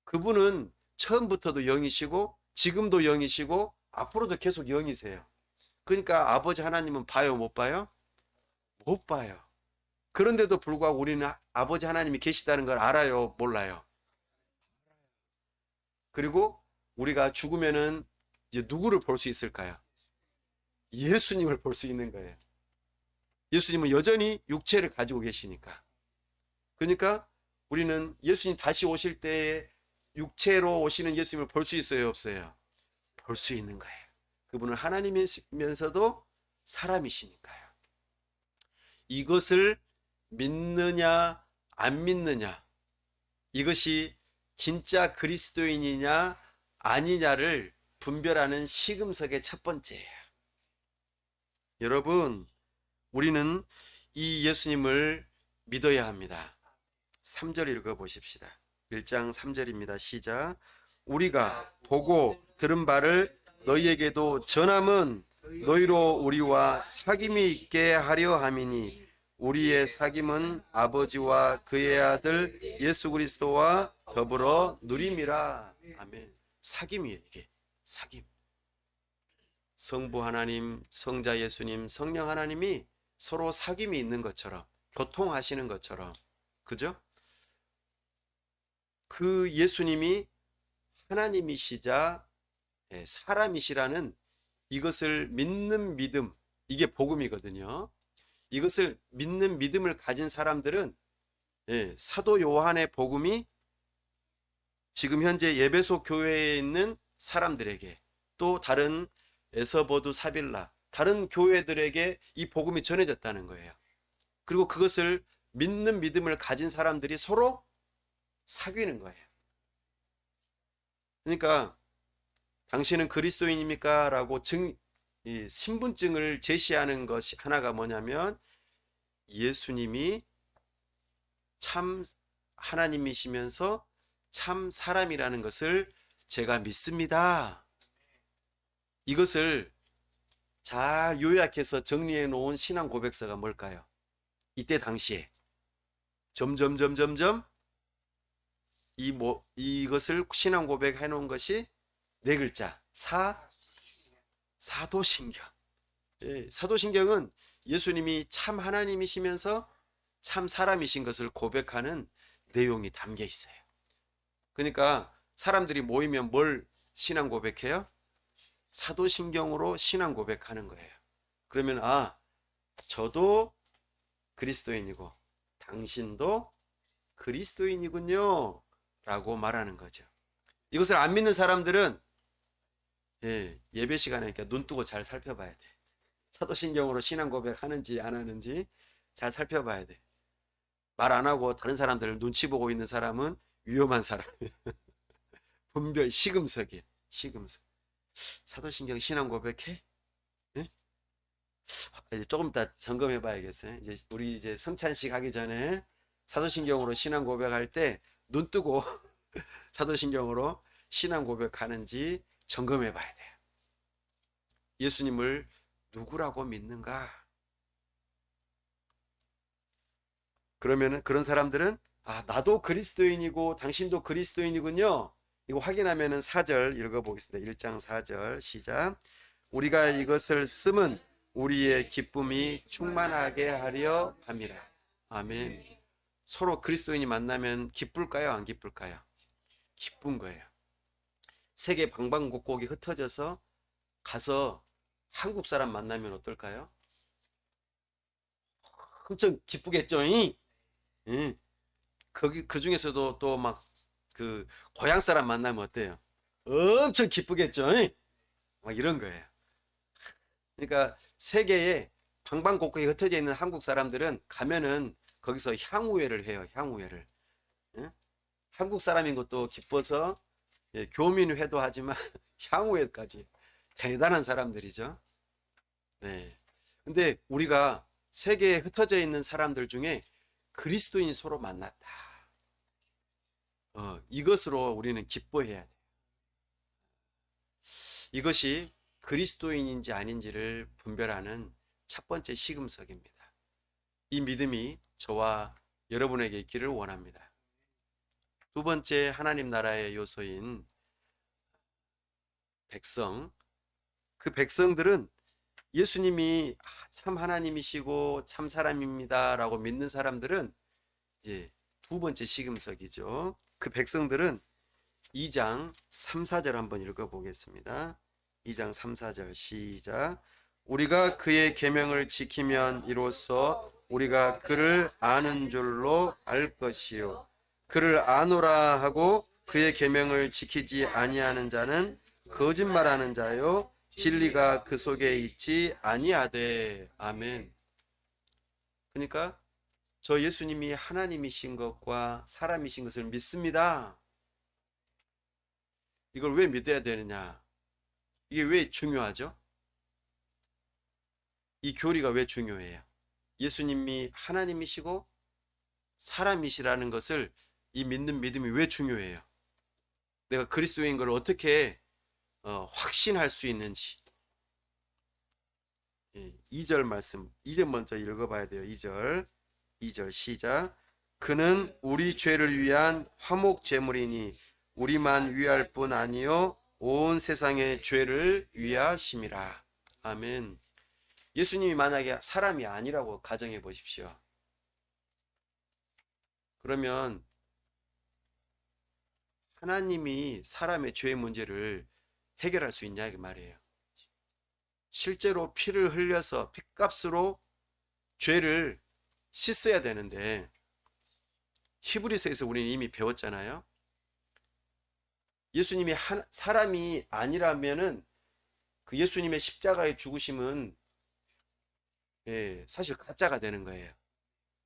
그분은 처음부터도 영이시고 지금도 영이시고 앞으로도 계속 영이세요. 그러니까 아버지 하나님은 봐요, 못 봐요? 못 봐요. 그런데도 불구하고 우리는 아버지 하나님이 계시다는 걸 알아요, 몰라요? 그리고 우리가 죽으면은 이제 누구를 볼 수 있을까요? 예수님을 볼 수 있는 거예요. 예수님은 여전히 육체를 가지고 계시니까. 그러니까 우리는 예수님 다시 오실 때에 육체로 오시는 예수님을 볼 수 있어요, 없어요? 볼 수 있는 거예요. 그분은 하나님이면서도 사람이시니까요. 이것을 믿느냐 안 믿느냐, 이것이 진짜 그리스도인이냐 아니냐를 분별하는 시금석의 첫 번째예요. 여러분, 우리는 이 예수님을 믿어야 합니다. 3절 읽어보십시다. 1장 3절입니다. 시작. 우리가 보고 들은 바를 너희에게도 전함은 너희로 우리와 사귐이 있게 하려 함이니 우리의 사귐은 아버지와 그의 아들 예수 그리스도와 더불어 누림이라. 아멘. 사귐이에요, 이게. 사귐. 성부 하나님, 성자 예수님, 성령 하나님이 서로 사귐이 있는 것처럼, 교통하시는 것처럼, 그죠? 그 예수님이 하나님이시자 사람이시라는 이것을 믿는 믿음, 이게 복음이거든요. 이것을 믿는 믿음을 가진 사람들은 사도 요한의 복음이 지금 현재 예배소 교회에 있는 사람들에게, 또 다른 에서버두 사빌라, 다른 교회들에게 이 복음이 전해졌다는 거예요. 그리고 그것을 믿는 믿음을 가진 사람들이 서로 사귀는 거예요. 그러니까 당신은 그리스도인입니까? 라고 신분증을 제시하는 것이 하나가 뭐냐면 예수님이 참 하나님이시면서 참 사람이라는 것을 제가 믿습니다. 이것을 잘 요약해서 정리해 놓은 신앙 고백서가 뭘까요? 이때 당시에 점점점점점 이것을 신앙 고백해 놓은 것이 네 글자 사도신경. 사도신경은 예수님이 참 하나님이시면서 참 사람이신 것을 고백하는 내용이 담겨 있어요. 그러니까 사람들이 모이면 뭘 신앙 고백해요? 사도신경으로 신앙 고백하는 거예요. 그러면 저도 그리스도인이고 당신도 그리스도인이군요 라고 말하는 거죠. 이것을 안 믿는 사람들은 예배 시간에 눈 뜨고 잘 살펴봐야 돼. 사도신경으로 신앙 고백하는지 안 하는지 잘 살펴봐야 돼. 말 안 하고 다른 사람들을 눈치 보고 있는 사람은 위험한 사람이에요. 분별 시금석이에요. 시금석. 사도신경 신앙 고백해? 네? 이제 조금 이따 점검해 봐야겠어요. 우리 이제 성찬식 하기 전에 사도신경으로 신앙 고백할 때 눈 뜨고 사도신경으로 신앙 고백하는지 점검해 봐야 돼요. 예수님을 누구라고 믿는가? 그러면은 그런 사람들은 나도 그리스도인이고 당신도 그리스도인이군요. 이거 확인하면은 4절 읽어보겠습니다. 1장 4절 시작. 우리가 이것을 쓰면 우리의 기쁨이 충만하게 하려 함이라. 아멘. 서로 그리스도인이 만나면 기쁠까요? 안 기쁠까요? 기쁜 거예요. 세계 방방곡곡이 흩어져서 가서 한국 사람 만나면 어떨까요? 엄청 기쁘겠죠? 응. 그 중에서도 또 막 그 고향 사람 만나면 어때요? 엄청 기쁘겠죠? 막 이런 거예요. 그러니까 세계에 방방곡곡에 흩어져 있는 한국 사람들은 가면은 거기서 향후회를 해요. 향후회를. 응? 한국 사람인 것도 기뻐서 교민회도 하지만 향후회까지 대단한 사람들이죠. 네. 근데 우리가 세계에 흩어져 있는 사람들 중에 그리스도인이 서로 만났다. 이것으로 우리는 기뻐해야 돼요. 이것이 그리스도인인지 아닌지를 분별하는 첫 번째 시금석입니다. 이 믿음이 저와 여러분에게 있기를 원합니다. 두 번째 하나님 나라의 요소인 백성, 그 백성들은 예수님이 참 하나님이시고 참 사람입니다라고 믿는 사람들은 이제 두 번째 시금석이죠. 그 백성들은 2장 3, 4절 한번 읽어보겠습니다. 2장 3, 4절 시작. 우리가 그의 계명을 지키면 이로써 우리가 그를 아는 줄로 알 것이요 그를 아노라 하고 그의 계명을 지키지 아니하는 자는 거짓말하는 자요 진리가 그 속에 있지 아니하되. 아멘. 그러니까 저 예수님이 하나님이신 것과 사람이신 것을 믿습니다. 이걸 왜 믿어야 되느냐? 이게 왜 중요하죠? 이 교리가 왜 중요해요? 예수님이 하나님이시고 사람이시라는 것을 이 믿는 믿음이 왜 중요해요? 내가 그리스도인 걸 어떻게 확신할 수 있는지. 2절 말씀, 이제 먼저 읽어봐야 돼요. 2절 시작. 그는 우리 죄를 위한 화목 제물이니 우리만 위할 뿐 아니요 온 세상의 죄를 위하심이라. 아멘. 예수님이 만약에 사람이 아니라고 가정해 보십시오. 그러면 하나님이 사람의 죄의 문제를 해결할 수 있냐 그 말이에요. 실제로 피를 흘려서 피값으로 죄를 씻어야 되는데 히브리서에서 우리는 이미 배웠잖아요. 예수님이 사람이 아니라면은 그 예수님의 십자가의 죽으심은 사실 가짜가 되는 거예요.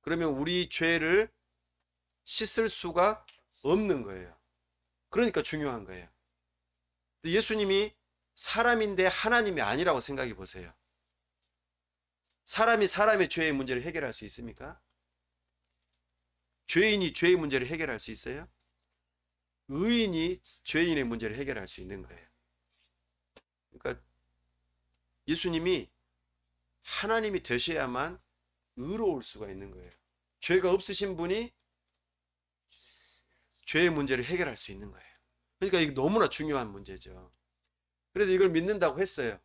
그러면 우리 죄를 씻을 수가 없는 거예요. 그러니까 중요한 거예요. 예수님이 사람인데 하나님이 아니라고 생각해 보세요. 사람이 사람의 죄의 문제를 해결할 수 있습니까? 죄인이 죄의 문제를 해결할 수 있어요? 의인이 죄인의 문제를 해결할 수 있는 거예요. 그러니까 예수님이 하나님이 되셔야만 의로울 수가 있는 거예요. 죄가 없으신 분이 죄의 문제를 해결할 수 있는 거예요. 그러니까 이게 너무나 중요한 문제죠. 그래서 이걸 믿는다고 했어요.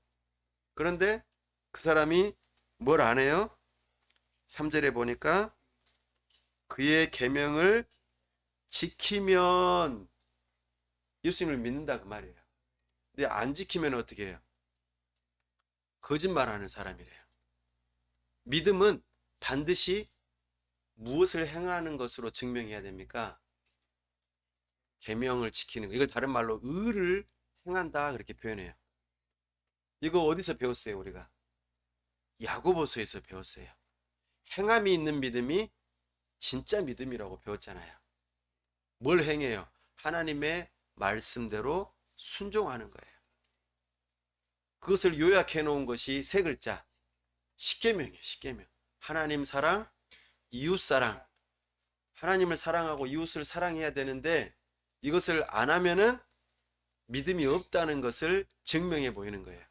그런데 그 사람이 뭘 안 해요? 3절에 보니까 그의 계명을 지키면 예수님을 믿는다 그 말이에요. 근데 안 지키면 어떻게 해요? 거짓말하는 사람이래요. 믿음은 반드시 무엇을 행하는 것으로 증명해야 됩니까? 계명을 지키는 거. 이걸 다른 말로 의를 행한다 그렇게 표현해요. 이거 어디서 배웠어요 우리가? 야고보서에서 배웠어요. 행함이 있는 믿음이 진짜 믿음이라고 배웠잖아요. 뭘 행해요? 하나님의 말씀대로 순종하는 거예요. 그것을 요약해 놓은 것이 세 글자 십계명이에요. 십계명. 하나님 사랑, 이웃 사랑. 하나님을 사랑하고 이웃을 사랑해야 되는데 이것을 안 하면은 믿음이 없다는 것을 증명해 보이는 거예요.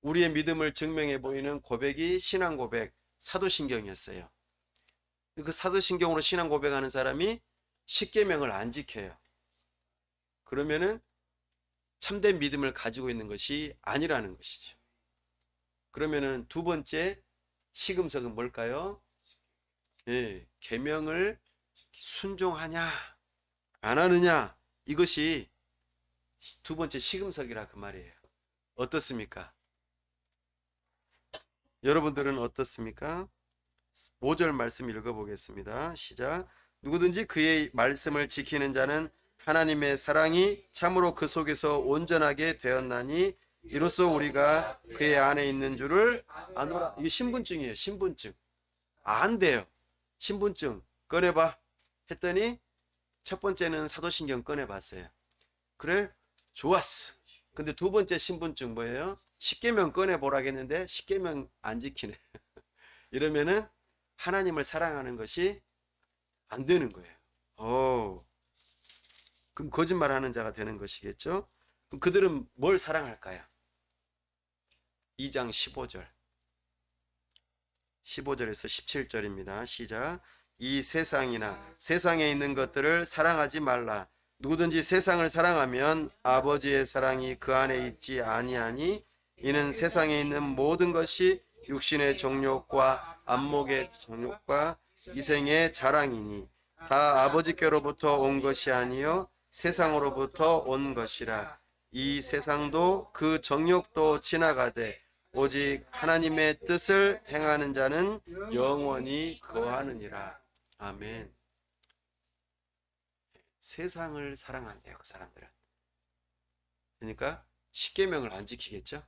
우리의 믿음을 증명해 보이는 고백이 신앙 고백, 사도신경이었어요. 그 사도신경으로 신앙 고백하는 사람이 십계명을 안 지켜요. 그러면은 참된 믿음을 가지고 있는 것이 아니라는 것이죠. 그러면은 두 번째 시금석은 뭘까요? 계명을 순종하냐 안 하느냐, 이것이 두 번째 시금석이라 그 말이에요. 어떻습니까? 여러분들은 어떻습니까? 5절 말씀 읽어보겠습니다. 시작. 누구든지 그의 말씀을 지키는 자는 하나님의 사랑이 참으로 그 속에서 온전하게 되었나니 이로써 우리가 그의 안에 있는 줄을 아노라. 이게 신분증이에요. 신분증. 안 돼요. 신분증 꺼내봐 했더니 첫 번째는 사도신경 꺼내봤어요. 그래? 좋았어. 근데 두 번째 신분증 뭐예요? 십계명 꺼내보라겠는데 십계명 안 지키네. 이러면은 하나님을 사랑하는 것이 안 되는 거예요. 그럼 거짓말하는 자가 되는 것이겠죠? 그럼 그들은 뭘 사랑할까요? 2장 15절 15절에서 17절입니다. 시작. 이 세상이나 세상에 있는 것들을 사랑하지 말라. 누구든지 세상을 사랑하면 아버지의 사랑이 그 안에 있지 아니하니 이는 세상에 있는 모든 것이 육신의 정욕과 안목의 정욕과 이생의 자랑이니 다 아버지께로부터 온 것이 아니요 세상으로부터 온 것이라. 이 세상도 그 정욕도 지나가되 오직 하나님의 뜻을 행하는 자는 영원히 거하느니라. 아멘. 세상을 사랑한대요, 그 사람들은. 그러니까 십계명을 안 지키겠죠?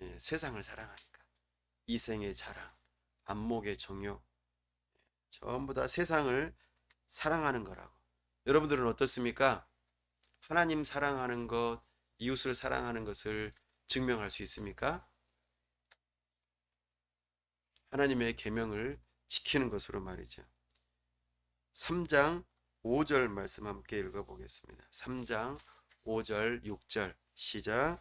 예, 세상을 사랑하니까. 이생의 자랑, 안목의 정욕, 전부 다 세상을 사랑하는 거라고. 여러분들은 어떻습니까? 하나님 사랑하는 것, 이웃을 사랑하는 것을 증명할 수 있습니까? 하나님의 계명을 지키는 것으로 말이죠. 3장 5절 말씀 함께 읽어보겠습니다. 3장 5절 6절 시작.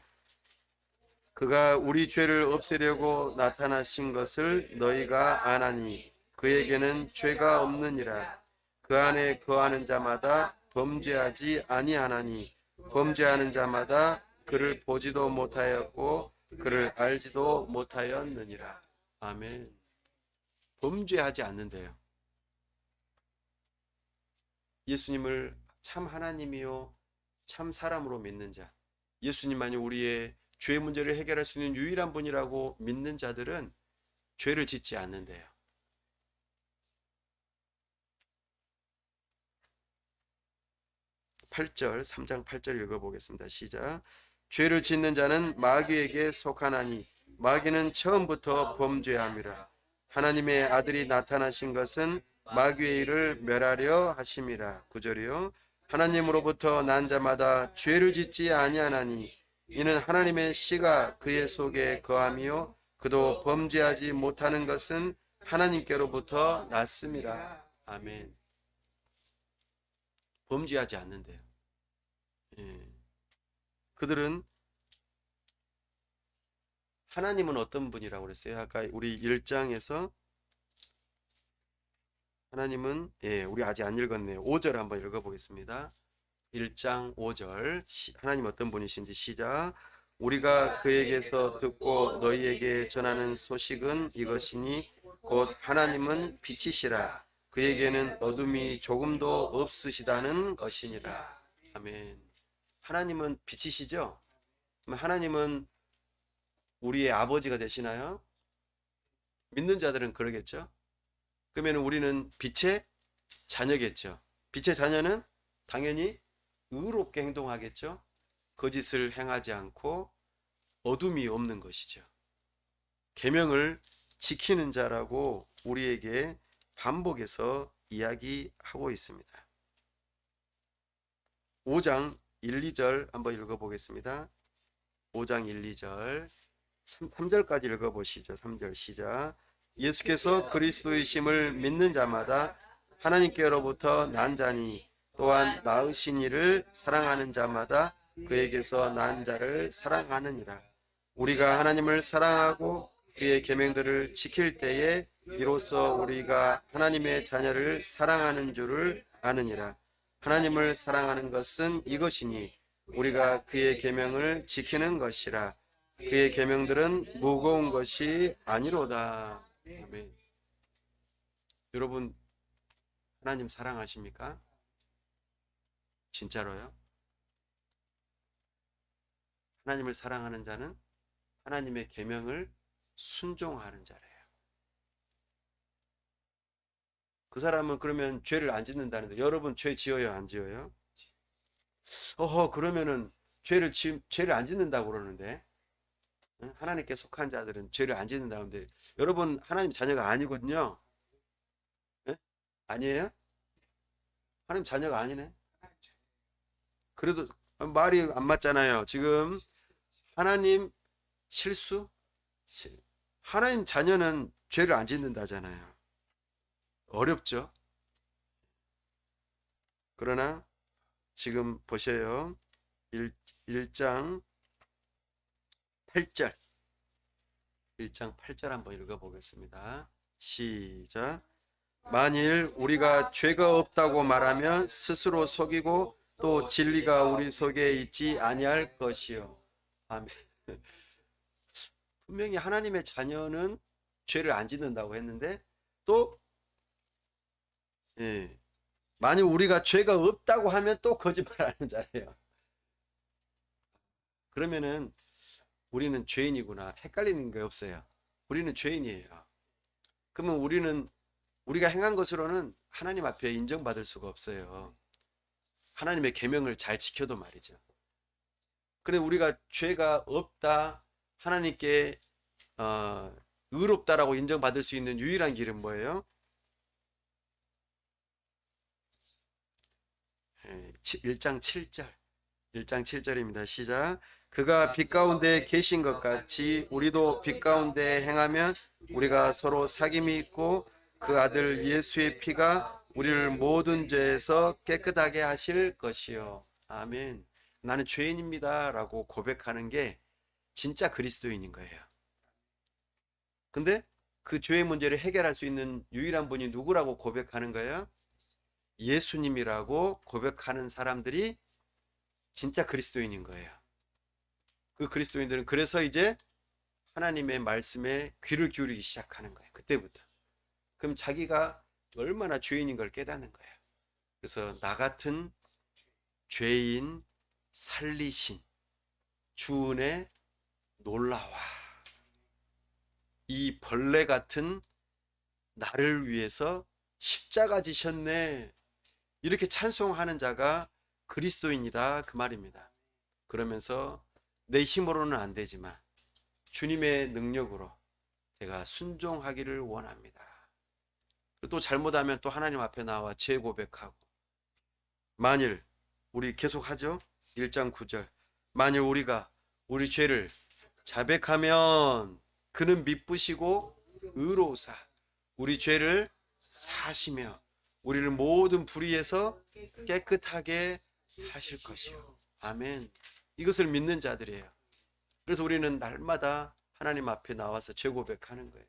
그가 우리 죄를 없애려고 나타나신 것을 너희가 아나니 그에게는 죄가 없느니라. 그 안에 거하는 자마다 범죄하지 아니하나니 범죄하는 자마다 그를 보지도 못하였고 그를 알지도 못하였느니라. 아멘. 범죄하지 않는데요. 예수님을 참 하나님이요 참 사람으로 믿는 자, 예수님만이 우리의 죄 문제를 해결할 수 있는 유일한 분이라고 믿는 자들은 죄를 짓지 않는데요. 8절, 3장 8절 읽어보겠습니다. 시작. 죄를 짓는 자는 마귀에게 속하나니 마귀는 처음부터 범죄함이라. 하나님의 아들이 나타나신 것은 마귀의 일을 멸하려 하심이라. 9절이요. 하나님으로부터 난 자마다 죄를 짓지 아니하나니 이는 하나님의 씨가 그의 속에 거함이요 그도 범죄하지 못하는 것은 하나님께로부터 났음이라. 아멘. 범죄하지 않는데요. 예. 그들은 하나님은 어떤 분이라고 그랬어요? 아까 우리 1장에서 하나님은 우리 아직 안 읽었네요. 5절 한번 읽어보겠습니다. 1장 5절 하나님 어떤 분이신지 시작. 우리가 그에게서 듣고 너희에게 전하는 소식은 이것이니 곧 하나님은 빛이시라. 그에게는 어둠이 조금도 없으시다는 것이니라. 아멘. 하나님은 빛이시죠? 그럼 하나님은 우리의 아버지가 되시나요? 믿는 자들은 그러겠죠? 그러면 우리는 빛의 자녀겠죠? 빛의 자녀는 당연히 의롭게 행동하겠죠? 거짓을 행하지 않고 어둠이 없는 것이죠. 계명을 지키는 자라고 우리에게 반복해서 이야기하고 있습니다. 5장 1, 2절 한번 읽어보겠습니다. 5장 1, 2절 3절까지 읽어보시죠. 3절 시작. 예수께서 그리스도이심을 믿는 자마다 하나님께로부터 난 자니 또한 낳으신 이를 사랑하는 자마다 그에게서 난 자를 사랑하느니라. 우리가 하나님을 사랑하고 그의 계명들을 지킬 때에 이로써 우리가 하나님의 자녀를 사랑하는 줄을 아느니라. 하나님을 사랑하는 것은 이것이니 우리가 그의 계명을 지키는 것이라. 그의 계명들은 무거운 것이 아니로다. 아멘. 여러분 하나님 사랑하십니까? 진짜로요? 하나님을 사랑하는 자는 하나님의 계명을 순종하는 자래요. 그 사람은 그러면 죄를 안 짓는다는데 여러분 죄 지어요, 안 지어요? 그러면은 죄를 안 짓는다고 그러는데 하나님께 속한 자들은 죄를 안 짓는다는데 여러분 하나님 자녀가 아니거든요. 예? 아니에요? 하나님 자녀가 아니네. 그래도 말이 안 맞잖아요. 지금 하나님 실수? 하나님 자녀는 죄를 안 짓는다잖아요. 어렵죠? 그러나 지금 보셔요. 1장 8절 1장 8절 한번 읽어보겠습니다. 시작. 만일 우리가 죄가 없다고 말하면 스스로 속이고 또 진리가 우리 속에 있지 아니할 것이요. 아멘. 분명히 하나님의 자녀는 죄를 안 짓는다고 했는데 또 예, 만약 우리가 죄가 없다고 하면 또 거짓말하는 자래요. 그러면은 우리는 죄인이구나 헷갈리는 게 없어요. 우리는 죄인이에요. 그러면 우리가 행한 것으로는 하나님 앞에 인정받을 수가 없어요. 하나님의 계명을 잘 지켜도 말이죠. 그런데 우리가 죄가 없다 하나님께 의롭다라고 인정받을 수 있는 유일한 길은 뭐예요? 1장 7절. 1장 7절입니다. 시작. 그가 빛 가운데 계신 것 같이 우리도 빛 가운데 행하면 우리가 서로 사귐이 있고 그 아들 예수의 피가 우리를 모든 죄에서 깨끗하게 하실 것이요. 아멘. 나는 죄인입니다 라고 고백하는 게 진짜 그리스도인인 거예요. 근데 그 죄의 문제를 해결할 수 있는 유일한 분이 누구라고 고백하는 거예요? 예수님이라고 고백하는 사람들이 진짜 그리스도인인 거예요. 그 그리스도인들은 그래서 이제 하나님의 말씀에 귀를 기울이기 시작하는 거예요. 그때부터. 그럼 자기가 얼마나 죄인인 걸 깨닫는 거예요. 그래서 나 같은 죄인 살리신 주 은혜 놀라와. 이 벌레 같은 나를 위해서 십자가 지셨네. 이렇게 찬송하는 자가 그리스도인이라 그 말입니다. 그러면서 내 힘으로는 안 되지만 주님의 능력으로 제가 순종하기를 원합니다. 또 잘못하면 또 하나님 앞에 나와 죄 고백하고 만일 우리 계속하죠. 1장 9절 만일 우리가 우리 죄를 자백하면 그는 미쁘시고 의로우사 우리 죄를 사시며 우리를 모든 불의에서 깨끗하게 하실 것이요. 아멘. 이것을 믿는 자들이에요. 그래서 우리는 날마다 하나님 앞에 나와서 죄 고백하는 거예요.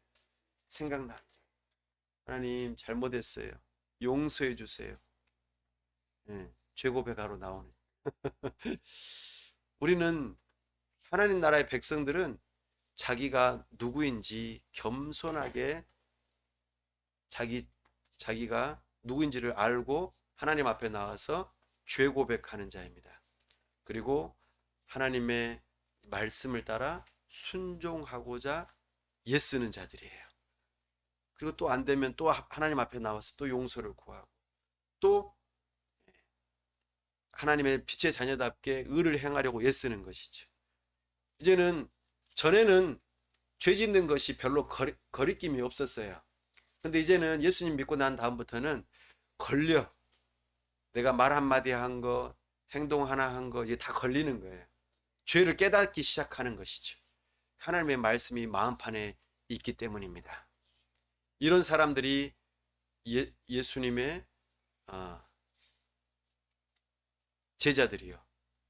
생각나. 하나님 잘못했어요. 용서해 주세요. 죄 고백하러 나오네. 우리는 하나님 나라의 백성들은 자기가 누구인지 겸손하게 자기가 누구인지를 알고 하나님 앞에 나와서 죄 고백하는 자입니다. 그리고 하나님의 말씀을 따라 순종하고자 애쓰는 자들이에요. 그리고 또 안 되면 또 하나님 앞에 나와서 또 용서를 구하고 또 하나님의 빛의 자녀답게 의를 행하려고 애쓰는 것이죠. 이제는 전에는 죄 짓는 것이 별로 거리낌이 없었어요. 근데 이제는 예수님 믿고 난 다음부터는 걸려. 내가 말 한마디 한 거, 행동 하나 한 거, 이게 다 걸리는 거예요. 죄를 깨닫기 시작하는 것이죠. 하나님의 말씀이 마음판에 있기 때문입니다. 이런 사람들이 예수님의 제자들이요.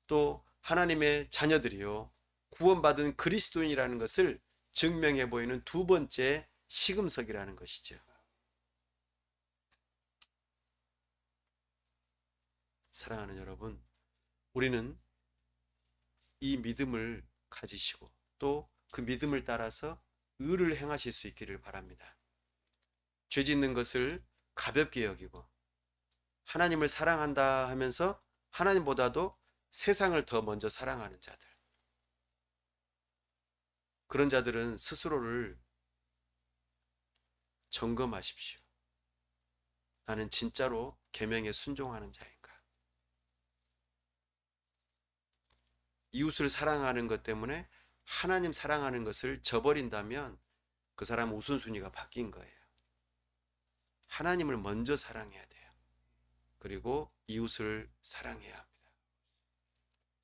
또 하나님의 자녀들이요. 구원받은 그리스도인이라는 것을 증명해 보이는 두 번째 시금석이라는 것이죠. 사랑하는 여러분, 우리는 이 믿음을 가지시고 또 그 믿음을 따라서 의를 행하실 수 있기를 바랍니다. 죄 짓는 것을 가볍게 여기고 하나님을 사랑한다 하면서 하나님보다도 세상을 더 먼저 사랑하는 자들. 그런 자들은 스스로를 점검하십시오. 나는 진짜로 계명에 순종하는 자인가? 이웃을 사랑하는 것 때문에 하나님 사랑하는 것을 저버린다면 그 사람은 우선순위가 바뀐 거예요. 하나님을 먼저 사랑해야 돼요. 그리고 이웃을 사랑해야 합니다.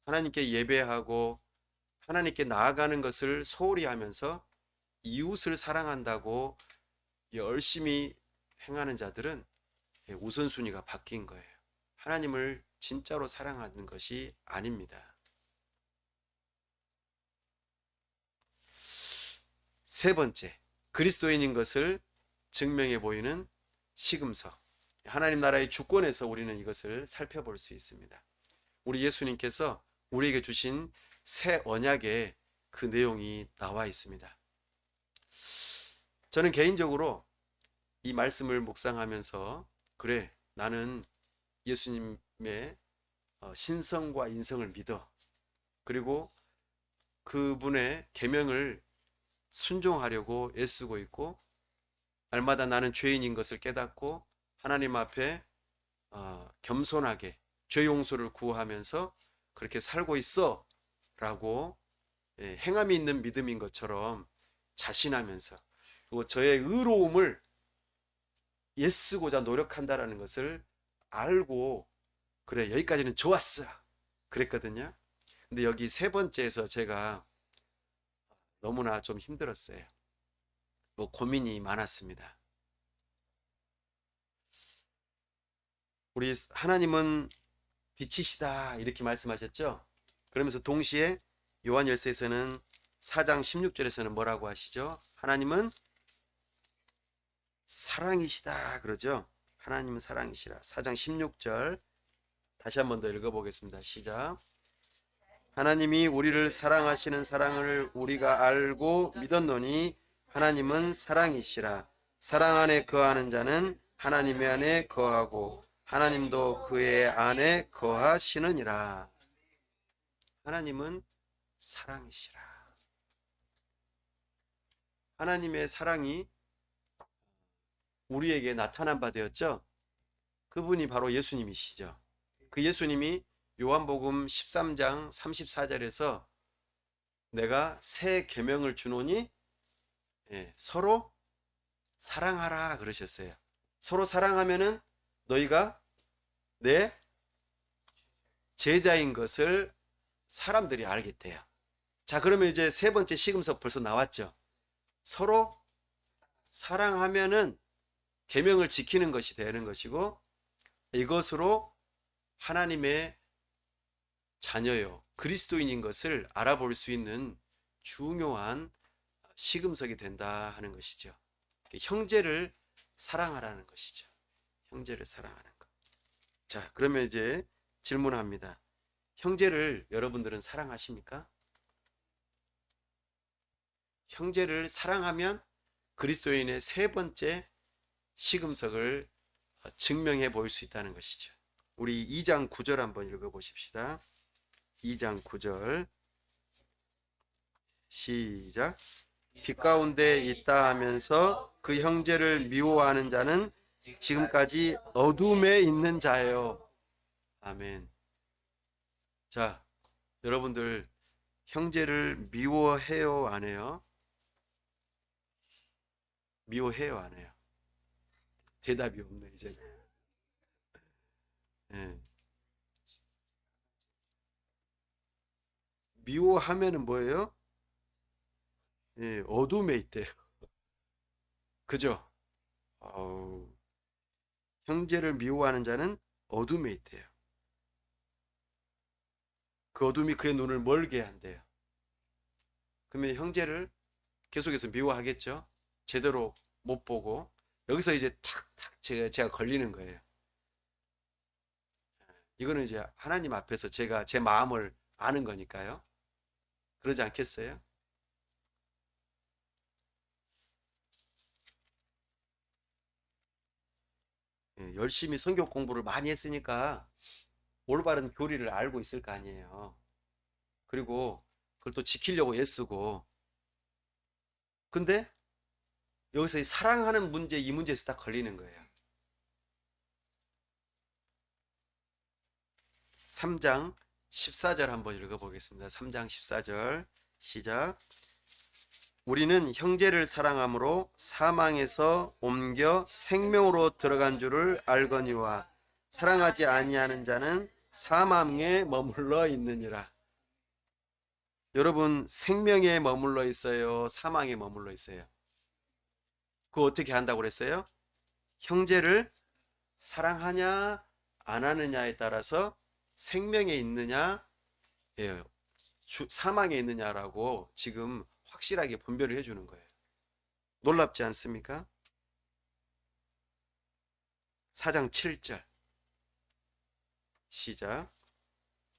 하나님께 예배하고 하나님께 나아가는 것을 소홀히 하면서 이웃을 사랑한다고 열심히 행하는 자들은 우선순위가 바뀐 거예요. 하나님을 진짜로 사랑하는 것이 아닙니다. 세 번째, 그리스도인인 것을 증명해 보이는 시금석. 하나님 나라의 주권에서 우리는 이것을 살펴볼 수 있습니다. 우리 예수님께서 우리에게 주신 새 언약에 그 내용이 나와 있습니다. 저는 개인적으로 이 말씀을 묵상하면서 그래, 나는 예수님의 신성과 인성을 믿어. 그리고 그분의 계명을 순종하려고 애쓰고 있고, 날마다 나는 죄인인 것을 깨닫고 하나님 앞에 겸손하게 죄 용서를 구하면서 그렇게 살고 있어 라고 행함이 있는 믿음인 것처럼 자신하면서, 그리고 저의 의로움을 애쓰고자 노력한다라는 것을 알고, 그래, 여기까지는 좋았어 그랬거든요. 근데 여기 세 번째에서 제가 너무나 좀 힘들었어요. 뭐 고민이 많았습니다. 우리 하나님은 빛이시다 이렇게 말씀하셨죠. 그러면서 동시에 요한일서에서는 4장 16절에서는 뭐라고 하시죠? 하나님은 사랑이시다 그러죠. 하나님은 사랑이시라. 4장 16절 다시 한 번 더 읽어보겠습니다. 시작. 하나님이 우리를 사랑하시는 사랑을 우리가 알고 믿었노니 하나님은 사랑이시라. 사랑 안에 거하는 자는 하나님 안에 거하고 하나님도 그의 안에 거하시느니라. 하나님은 사랑이시라. 하나님의 사랑이 우리에게 나타난 바 되었죠. 그분이 바로 예수님이시죠. 그 예수님이 요한복음 13장 34절에서 내가 새 계명을 주노니 서로 사랑하라 그러셨어요. 서로 사랑하면은 너희가 내 제자인 것을 사람들이 알겠대요. 자, 그러면 이제 세 번째 시금석 벌써 나왔죠. 서로 사랑하면은 계명을 지키는 것이 되는 것이고, 이것으로 하나님의 자녀요, 그리스도인인 것을 알아볼 수 있는 중요한 시금석이 된다 하는 것이죠. 형제를 사랑하라는 것이죠. 형제를 사랑하는 것. 자, 그러면 이제 질문합니다. 형제를 여러분들은 사랑하십니까? 형제를 사랑하면 그리스도인의 세 번째 시금석을 증명해 보일 수 있다는 것이죠. 우리 2장 9절 한번 읽어보십시다. 2장 9절 시작. 빛 가운데 있다 하면서 그 형제를 미워하는 자는 지금까지 어둠에 있는 자예요. 아멘. 자, 여러분들 형제를 미워해요, 안 해요? 미워해요, 안 해요? 대답이 없네 이제. 예. 미워하면은 뭐예요? 예, 어둠에 있대요. 그죠? 어우, 형제를 미워하는 자는 어둠에 있대요. 그 어둠이 그의 눈을 멀게 한대요. 그러면 형제를 계속해서 미워하겠죠? 제대로 못 보고. 여기서 이제 탁탁 제가 걸리는 거예요. 이거는 이제 하나님 앞에서 제가 제 마음을 아는 거니까요. 그러지 않겠어요? 열심히 성경 공부를 많이 했으니까 올바른 교리를 알고 있을 거 아니에요. 그리고 그걸 또 지키려고 애쓰고. 근데 여기서 이 사랑하는 문제, 이 문제에서 딱 걸리는 거예요. 3장 14절 한번 읽어보겠습니다. 3장 14절 시작. 우리는 형제를 사랑함으로 사망에서 옮겨 생명으로 들어간 줄을 알거니와 사랑하지 아니하는 자는 사망에 머물러 있느니라. 여러분, 생명에 머물러 있어요? 사망에 머물러 있어요? 그거 어떻게 한다고 그랬어요? 형제를 사랑하냐 안 하느냐에 따라서 생명에 있느냐 사망에 있느냐라고 지금 확실하게 분별을 해주는 거예요. 놀랍지 않습니까? 4장 7절 시작.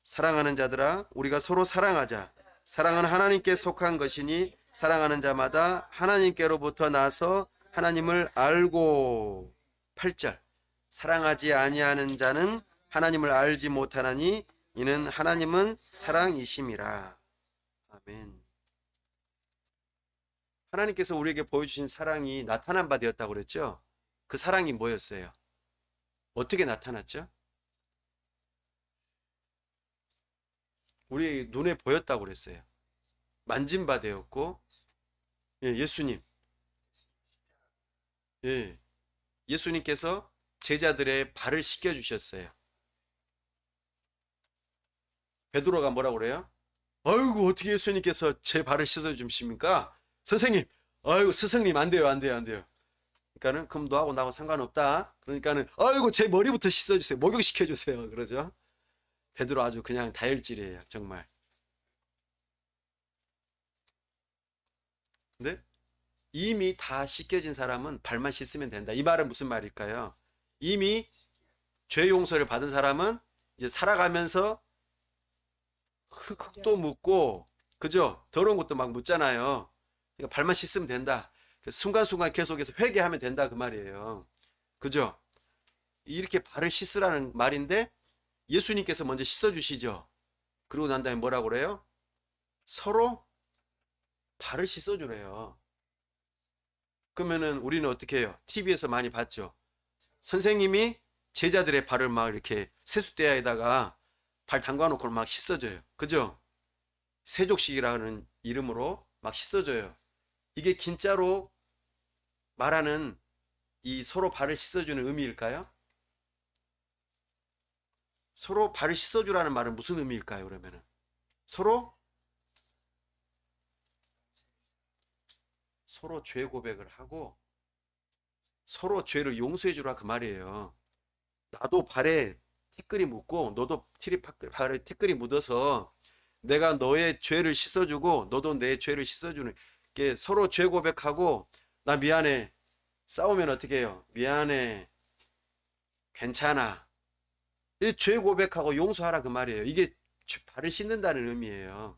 사랑하는 자들아 우리가 서로 사랑하자. 사랑은 하나님께 속한 것이니 사랑하는 자마다 하나님께로부터 나서 하나님을 알고. 8절. 사랑하지 아니하는 자는 하나님을 알지 못하나니 이는 하나님은 사랑이심이라. 아멘. 하나님께서 우리에게 보여주신 사랑이 나타난 바 되었다고 그랬죠? 그 사랑이 뭐였어요? 어떻게 나타났죠? 우리 눈에 보였다고 그랬어요. 만진 바 되었고, 예, 예수님. 예, 예수님께서 제자들의 발을 씻겨 주셨어요. 베드로가 뭐라고 그래요? 아이고, 어떻게 예수님께서 제 발을 씻어 주십니까? 선생님, 아이고, 스승님, 안 돼요, 안 돼요, 안 돼요. 그러니까는, 그럼 너하고 나하고 상관없다. 그러니까는, 아이고, 제 머리부터 씻어주세요. 목욕시켜주세요. 그러죠? 베드로 아주 그냥 다혈질이에요, 정말. 근데 이미 다 씻겨진 사람은 발만 씻으면 된다. 이 말은 무슨 말일까요? 이미 죄 용서를 받은 사람은 이제 살아가면서 흙도 묻고, 그죠? 더러운 것도 막 묻잖아요. 그러니까 발만 씻으면 된다. 순간순간 계속해서 회개하면 된다 그 말이에요. 그죠? 이렇게 발을 씻으라는 말인데 예수님께서 먼저 씻어주시죠. 그러고 난 다음에 뭐라고 그래요? 서로 발을 씻어주래요. 그러면은 우리는 어떻게 해요? TV에서 많이 봤죠. 선생님이 제자들의 발을 막 이렇게 세숫대야에다가 발 담가놓고 막 씻어줘요. 그죠? 세족식이라는 이름으로 막 씻어줘요. 이게 진짜로 말하는 이 서로 발을 씻어주는 의미일까요? 서로 발을 씻어주라는 말은 무슨 의미일까요, 그러면은? 서로 죄 고백을 하고 서로 죄를 용서해 주라 그 말이에요. 나도 발에 티끌이 묻고 너도 발에 티끌이 묻어서 내가 너의 죄를 씻어주고 너도 내 죄를 씻어주는 게 서로 죄 고백하고 나 미안해. 싸우면 어떻게 해요? 미안해. 괜찮아. 이 죄 고백하고 용서하라 그 말이에요. 이게 발을 씻는다는 의미예요.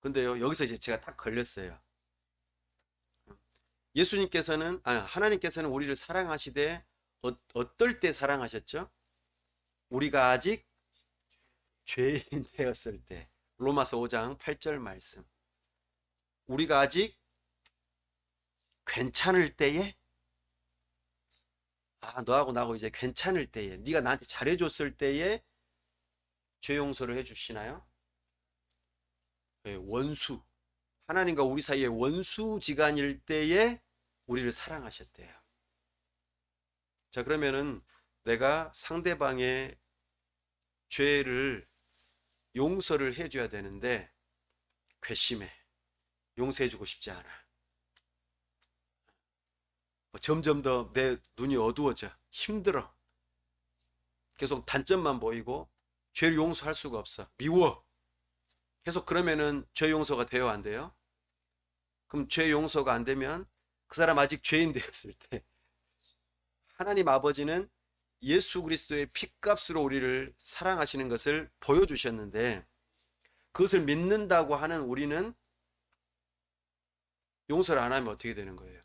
근데요, 여기서 이제 제가 딱 걸렸어요. 예수님께서는, 하나님께서는 우리를 사랑하시되, 어떨 때 사랑하셨죠? 우리가 아직 죄인 되었을 때. 로마서 5장 8절 말씀. 우리가 아직 괜찮을 때에, 너하고 나하고 이제 괜찮을 때에, 네가 나한테 잘해줬을 때에 죄 용서를 해주시나요? 네, 원수. 하나님과 우리 사이에 원수지간일 때에 우리를 사랑하셨대요. 자, 그러면은 내가 상대방의 죄를 용서를 해줘야 되는데 괘씸해. 용서해주고 싶지 않아. 점점 더 내 눈이 어두워져. 힘들어. 계속 단점만 보이고 죄를 용서할 수가 없어. 미워. 계속 그러면은 죄 용서가 돼요, 안 돼요? 그럼 죄 용서가 안 되면 그 사람 아직 죄인 되었을 때 하나님 아버지는 예수 그리스도의 피값으로 우리를 사랑하시는 것을 보여주셨는데 그것을 믿는다고 하는 우리는 용서를 안 하면 어떻게 되는 거예요?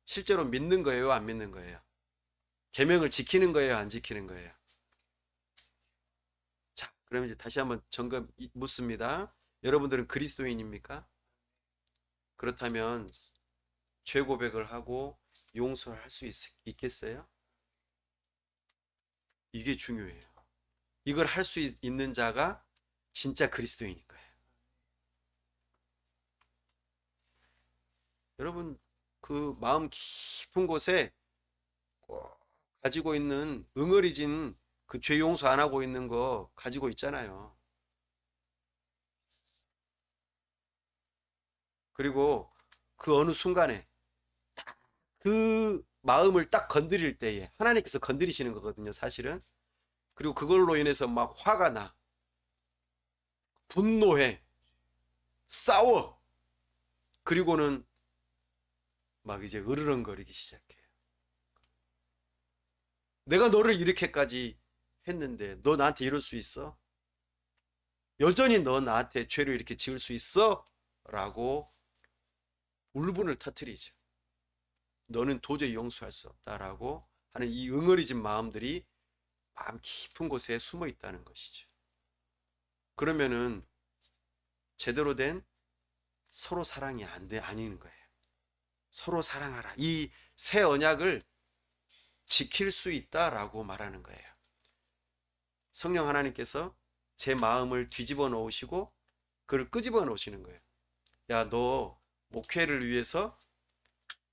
실제로 믿는 거예요, 안 믿는 거예요? 계명을 지키는 거예요, 안 지키는 거예요? 자, 그러면 이제 다시 한번 점검 묻습니다. 여러분들은 그리스도인입니까? 그렇다면 죄 고백을 하고 용서를 할 수 있겠어요? 이게 중요해요. 이걸 할 수 있는 자가 진짜 그리스도인인 거예요. 여러분, 그 마음 깊은 곳에 꼭 가지고 있는 응어리진 그 죄 용서 안 하고 있는 거 가지고 있잖아요. 그리고 그 어느 순간에 그 마음을 딱 건드릴 때에 하나님께서 건드리시는 거거든요, 사실은. 그리고 그걸로 인해서 막 화가 나. 분노해. 싸워. 그리고는 막 이제 으르렁거리기 시작해요. 내가 너를 이렇게까지 했는데 너 나한테 이럴 수 있어? 여전히 너 나한테 죄를 이렇게 지을 수 있어? 라고 울분을 터뜨리죠. 너는 도저히 용서할 수 없다라고 하는 이 응어리진 마음들이 마음 깊은 곳에 숨어 있다는 것이죠. 그러면은 제대로 된 서로 사랑이 아닌 거예요. 서로 사랑하라. 이 새 언약을 지킬 수 있다라고 말하는 거예요. 성령 하나님께서 제 마음을 뒤집어 놓으시고 그를 끄집어 놓으시는 거예요. 야, 너 목회를 위해서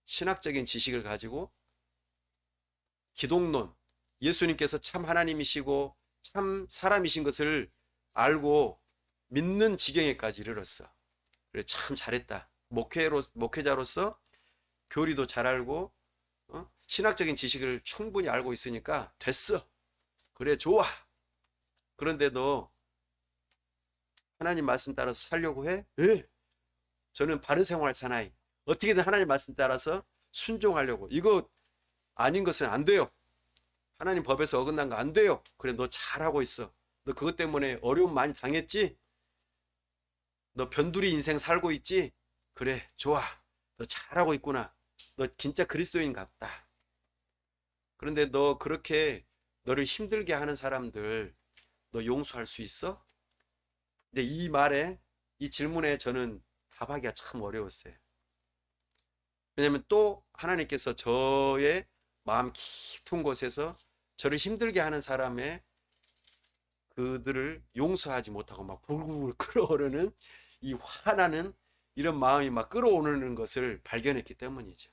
신학적인 지식을 가지고 기독론, 예수님께서 참 하나님이시고 참 사람이신 것을 알고 믿는 지경에까지 이르렀어. 그래, 참 잘했다. 목회자로서 교리도 잘 알고 신학적인 지식을 충분히 알고 있으니까 됐어. 그래, 좋아. 그런데 너 하나님 말씀 따라서 살려고 해? 예. 저는 바른 생활 사나이. 어떻게든 하나님 말씀 따라서 순종하려고. 이거 아닌 것은 안 돼요. 하나님 법에서 어긋난 거 안 돼요. 그래, 너 잘하고 있어. 너 그것 때문에 어려움 많이 당했지? 너 변두리 인생 살고 있지? 그래, 좋아. 너 잘하고 있구나. 너 진짜 그리스도인 같다. 그런데 너 그렇게 너를 힘들게 하는 사람들 너 용서할 수 있어? 근데 이 질문에 저는 답하기가 참 어려웠어요. 왜냐하면 또 하나님께서 저의 마음 깊은 곳에서 저를 힘들게 하는 사람의 그들을 용서하지 못하고 막 불굴 끓어오르는 이 화나는 이런 마음이 막 끌어오르는 것을 발견했기 때문이죠.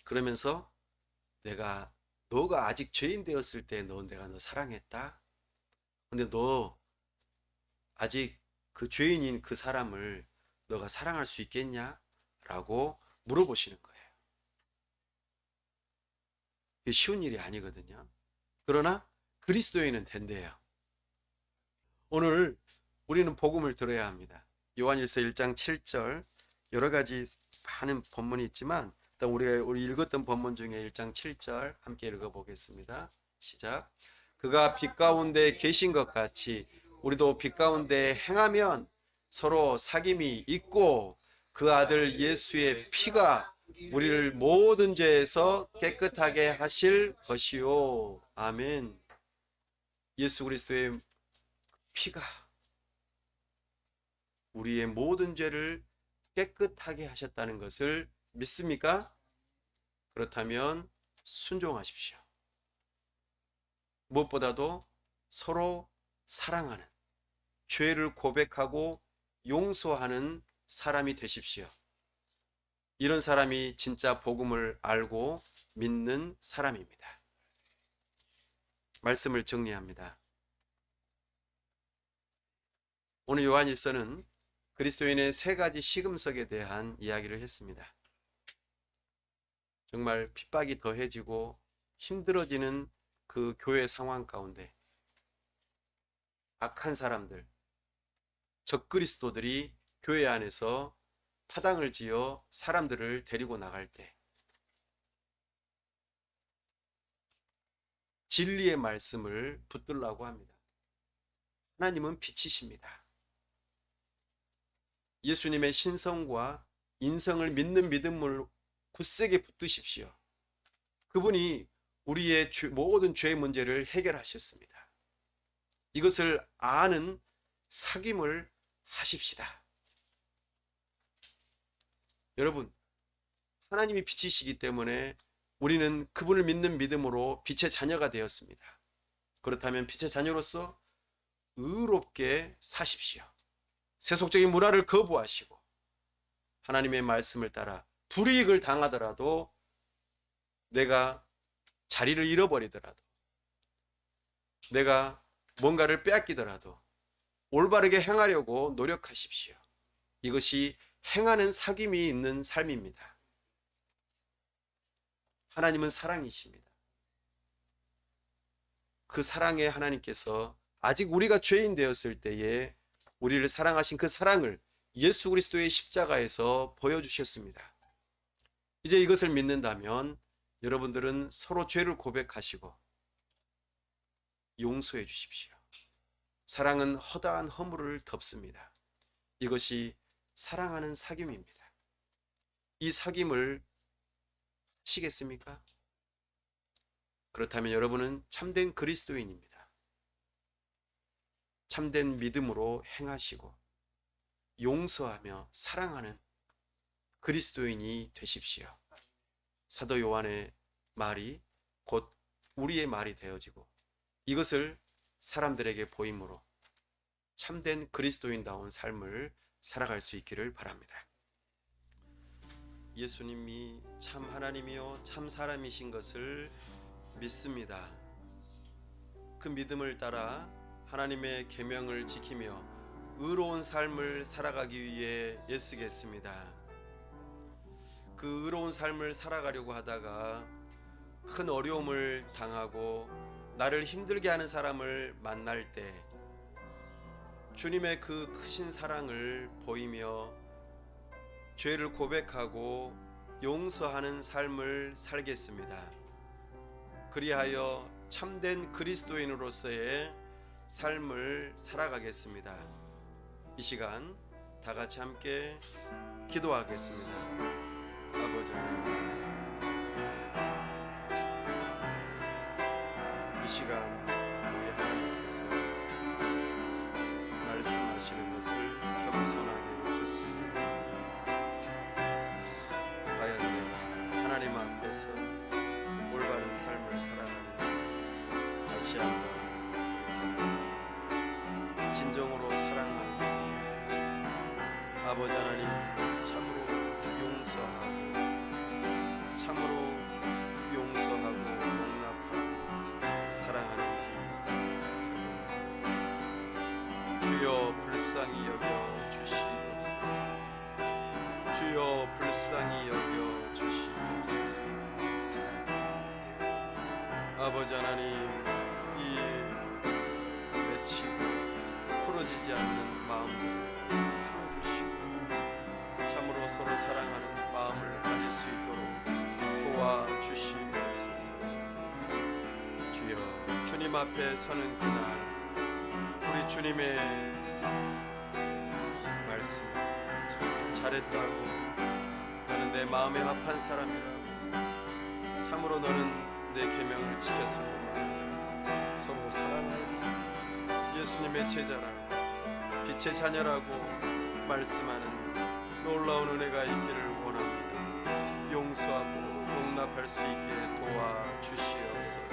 그러면서 너가 아직 죄인 되었을 때 내가 너 사랑했다. 근데 너 아직 그 죄인인 그 사람을 너가 사랑할 수 있겠냐? 라고 물어보시는 거예요. 이게 쉬운 일이 아니거든요. 그러나 그리스도인은 된대요. 오늘 우리는 복음을 들어야 합니다. 요한일서 1장 7절 여러 가지 많은 본문이 있지만 일단 우리 읽었던 본문 중에 1장 7절 함께 읽어보겠습니다. 시작. 그가 빛 가운데 계신 것 같이 우리도 빛 가운데 행하면 서로 사귐이 있고 그 아들 예수의 피가 우리를 모든 죄에서 깨끗하게 하실 것이요. 아멘. 예수 그리스도의 피가 우리의 모든 죄를 깨끗하게 하셨다는 것을 믿습니까? 그렇다면 순종하십시오. 무엇보다도 서로 사랑하는, 죄를 고백하고 용서하는 사람이 되십시오. 이런 사람이 진짜 복음을 알고 믿는 사람입니다. 말씀을 정리합니다. 오늘 요한일서는 그리스도인의 세 가지 시금석에 대한 이야기를 했습니다. 정말 핍박이 더해지고 힘들어지는 그 교회 상황 가운데 악한 사람들, 적그리스도들이 교회 안에서 파당을 지어 사람들을 데리고 나갈 때 진리의 말씀을 붙들라고 합니다. 하나님은 빛이십니다. 예수님의 신성과 인성을 믿는 믿음을 굳세게 붙드십시오. 그분이 우리의 모든 죄의 문제를 해결하셨습니다. 이것을 아는 사귐을 하십시다. 여러분, 하나님이 빛이시기 때문에 우리는 그분을 믿는 믿음으로 빛의 자녀가 되었습니다. 그렇다면 빛의 자녀로서 의롭게 사십시오. 세속적인 문화를 거부하시고 하나님의 말씀을 따라 불이익을 당하더라도 내가 자리를 잃어버리더라도 내가 뭔가를 빼앗기더라도 올바르게 행하려고 노력하십시오. 이것이 행하는 사귐이 있는 삶입니다. 하나님은 사랑이십니다. 그 사랑에 하나님께서 아직 우리가 죄인 되었을 때에 우리를 사랑하신 그 사랑을 예수 그리스도의 십자가에서 보여주셨습니다. 이제 이것을 믿는다면 여러분들은 서로 죄를 고백하시고 용서해 주십시오. 사랑은 허다한 허물을 덮습니다. 이것이 사랑하는 사귐입니다. 이 사귐을 하시겠습니까? 그렇다면 여러분은 참된 그리스도인입니다. 참된 믿음으로 행하시고 용서하며 사랑하는 그리스도인이 되십시오. 사도 요한의 말이 곧 우리의 말이 되어지고 이것을 사람들에게 보임으로 참된 그리스도인다운 삶을 살아갈 수 있기를 바랍니다. 예수님이 참 하나님이요 참 사람이신 것을 믿습니다. 그 믿음을 따라 하나님의 계명을 지키며 의로운 삶을 살아가기 위해 애쓰겠습니다. 그 의로운 삶을 살아가려고 하다가 큰 어려움을 당하고 나를 힘들게 하는 사람을 만날 때 주님의 그 크신 사랑을 보이며 죄를 고백하고 용서하는 삶을 살겠습니다. 그리하여 참된 그리스도인으로서의 삶을 살아가겠습니다. 이 시간 다 같이 함께 기도하겠습니다. 아버지 하나님, 이 시간 우리 하나님께서 말씀하시는 것을 겸손하게 듣습니다. 과연 내가 하나님 앞에서 올바른 삶을 살아가는지 다시 한번 진정으로 사랑하는지 아버지 하나님 참으로 용서하고 용납하고 사랑하는지 주여 불쌍히 여겨 주시옵소서. 주여 불쌍히 여겨 주시옵소서. 아버지 하나님, 이 맺히고 풀어지지 않는 마음을 풀어주시고 참으로 서로 사랑하는 마음을 가질 수 있도록 도와주시옵소서. 주여, 주님 앞에 서는 그날 우리 주님의 말씀 참 잘했다고, 너는 내 마음에 합한 사람이라고, 참으로 너는 내 계명을 지켰을 뿐만 아니라 서로 사랑하였으며 예수님의 제자라고 빛의 자녀라고 말씀하는 놀라운 은혜가 있기를 원합니다. 용서하고 용납할 수 있게 도와주시옵소서.